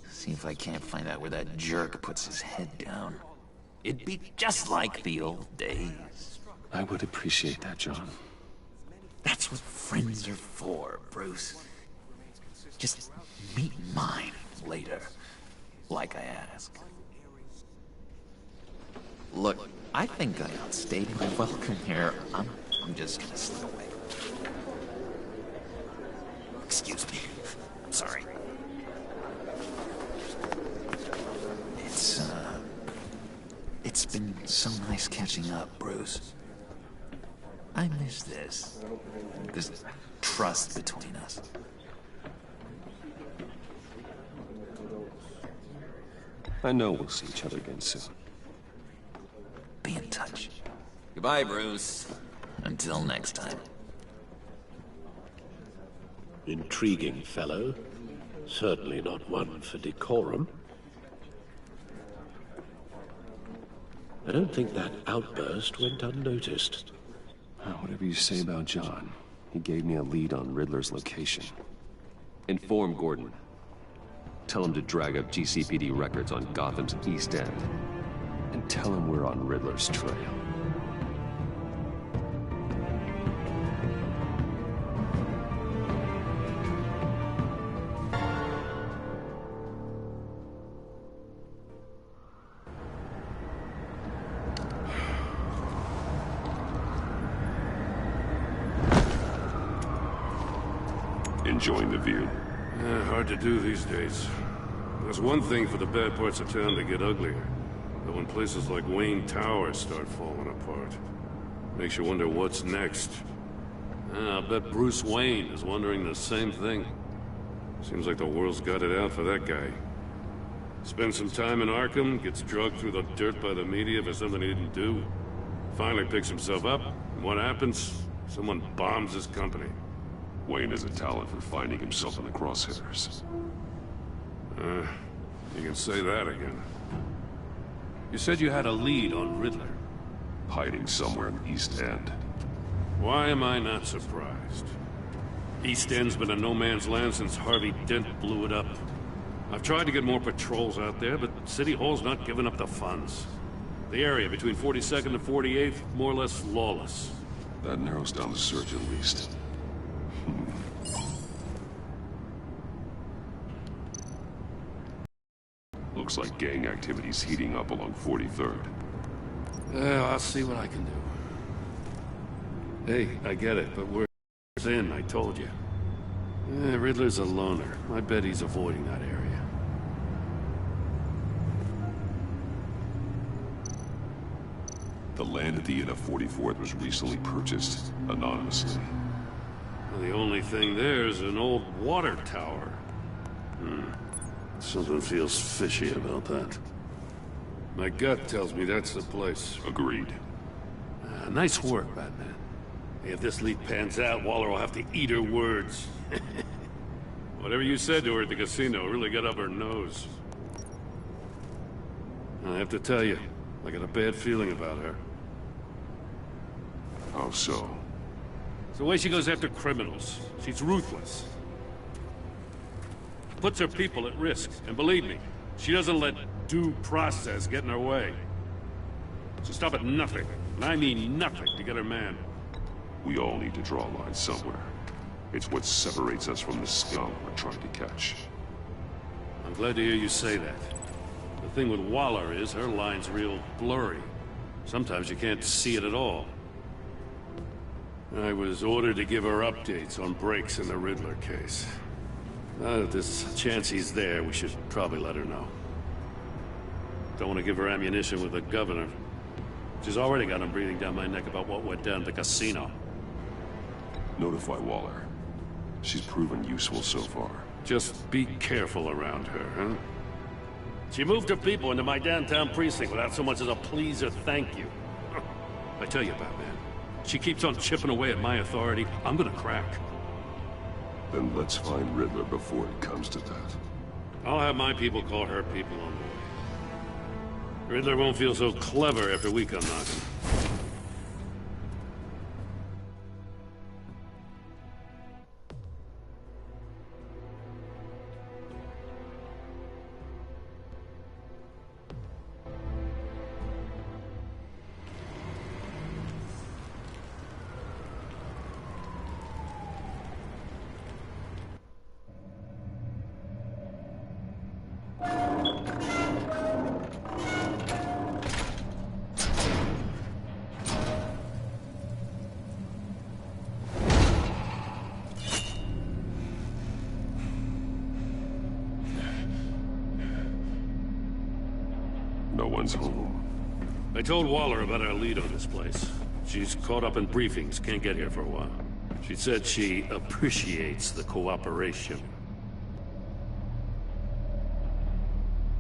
Speaker 4: See if I can't find out where that jerk puts his head down. It'd be just like the old days.
Speaker 17: I would appreciate that, John.
Speaker 4: That's what friends are for, Bruce. Just meet mine later, like I asked. Look, I think I outstayed my welcome here. I'm just gonna slip away. Excuse me. I'm sorry. It's been so nice catching up, Bruce. I miss this trust between us.
Speaker 17: I know we'll see each other again soon.
Speaker 4: Be in touch. Goodbye, Bruce. Until next time.
Speaker 5: Intriguing fellow. Certainly not one for decorum. I don't think that outburst went unnoticed.
Speaker 17: Whatever you say about John, he gave me a lead on Riddler's location. Inform Gordon. Tell him to drag up GCPD records on Gotham's East End. And tell him we're on Riddler's trail. Enjoying the view?
Speaker 20: Hard to do these days. There's one thing for the bad parts of town to get uglier. But when places like Wayne Tower start falling apart, makes you wonder what's next. I'll bet Bruce Wayne is wondering the same thing. Seems like the world's got it out for that guy. Spends some time in Arkham, gets drugged through the dirt by the media for something he didn't do. Finally picks himself up, and what happens? Someone bombs his company.
Speaker 13: Wayne has a talent for finding himself in the crosshairs.
Speaker 20: You can say that again. You said you had a lead on Riddler.
Speaker 13: Hiding somewhere in the East End.
Speaker 20: Why am I not surprised? East End's been a no-man's land since Harvey Dent blew it up. I've tried to get more patrols out there, but City Hall's not giving up the funds. The area between 42nd and 48th, more or less lawless.
Speaker 13: That narrows down the search at least. Looks like gang activity's heating up along 43rd.
Speaker 20: I'll see what I can do. Hey, I get it, but we're in, I told you. Riddler's a loner. I bet he's avoiding that area.
Speaker 13: The land at the end of 44th was recently purchased, anonymously.
Speaker 20: Well, the only thing there is an old water tower. Something feels fishy about that. My gut tells me that's the place.
Speaker 13: Agreed.
Speaker 20: Nice work, Batman. If this lead pans out, Waller will have to eat her words. Whatever you said to her at the casino really got up her nose. I have to tell you, I got a bad feeling about her.
Speaker 13: How so?
Speaker 20: It's the way she goes after criminals. She's ruthless. Puts her people at risk, and believe me, she doesn't let due process get in her way. She'll stop at nothing, and I mean nothing, to get her man.
Speaker 13: We all need to draw a line somewhere. It's what separates us from the scum we're trying to catch.
Speaker 20: I'm glad to hear you say that. The thing with Waller is her line's real blurry. Sometimes you can't see it at all. I was ordered to give her updates on breaks in the Riddler case. If there's a chance he's there, we should probably let her know. Don't want to give her ammunition with the governor. She's already got him breathing down my neck about what went down at the casino.
Speaker 13: Notify Waller. She's proven useful so far.
Speaker 20: Just be careful around her, huh? She moved her people into my downtown precinct without so much as a please or thank you. I tell you, Batman, she keeps on chipping away at my authority, I'm gonna crack.
Speaker 13: Then let's find Riddler before it comes to that.
Speaker 20: I'll have my people call her people on the way. Riddler won't feel so clever after we come knocking.
Speaker 13: No one's home.
Speaker 20: I told Waller about our lead on this place. She's caught up in briefings, can't get here for a while. She said she appreciates the cooperation.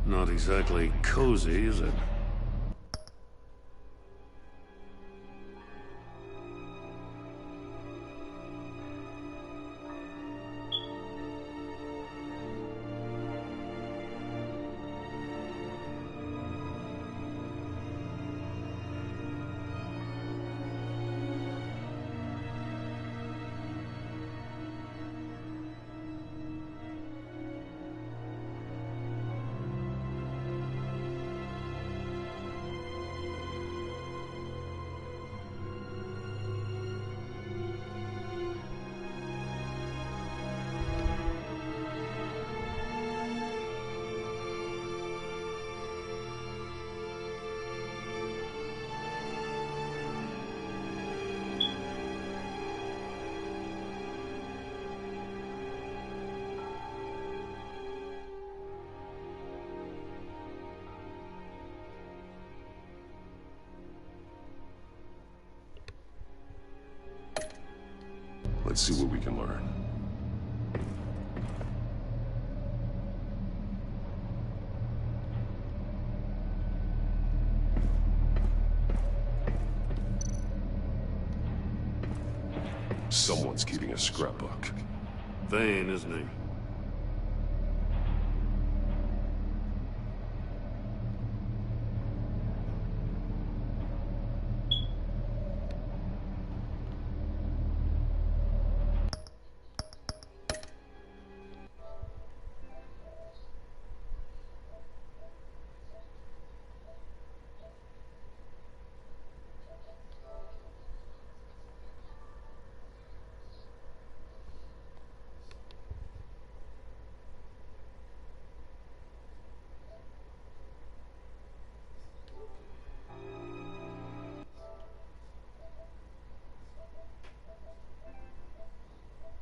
Speaker 20: Not exactly cozy, is it?
Speaker 13: Let's see what we can learn. Someone's keeping a scrapbook.
Speaker 20: Vane, isn't he?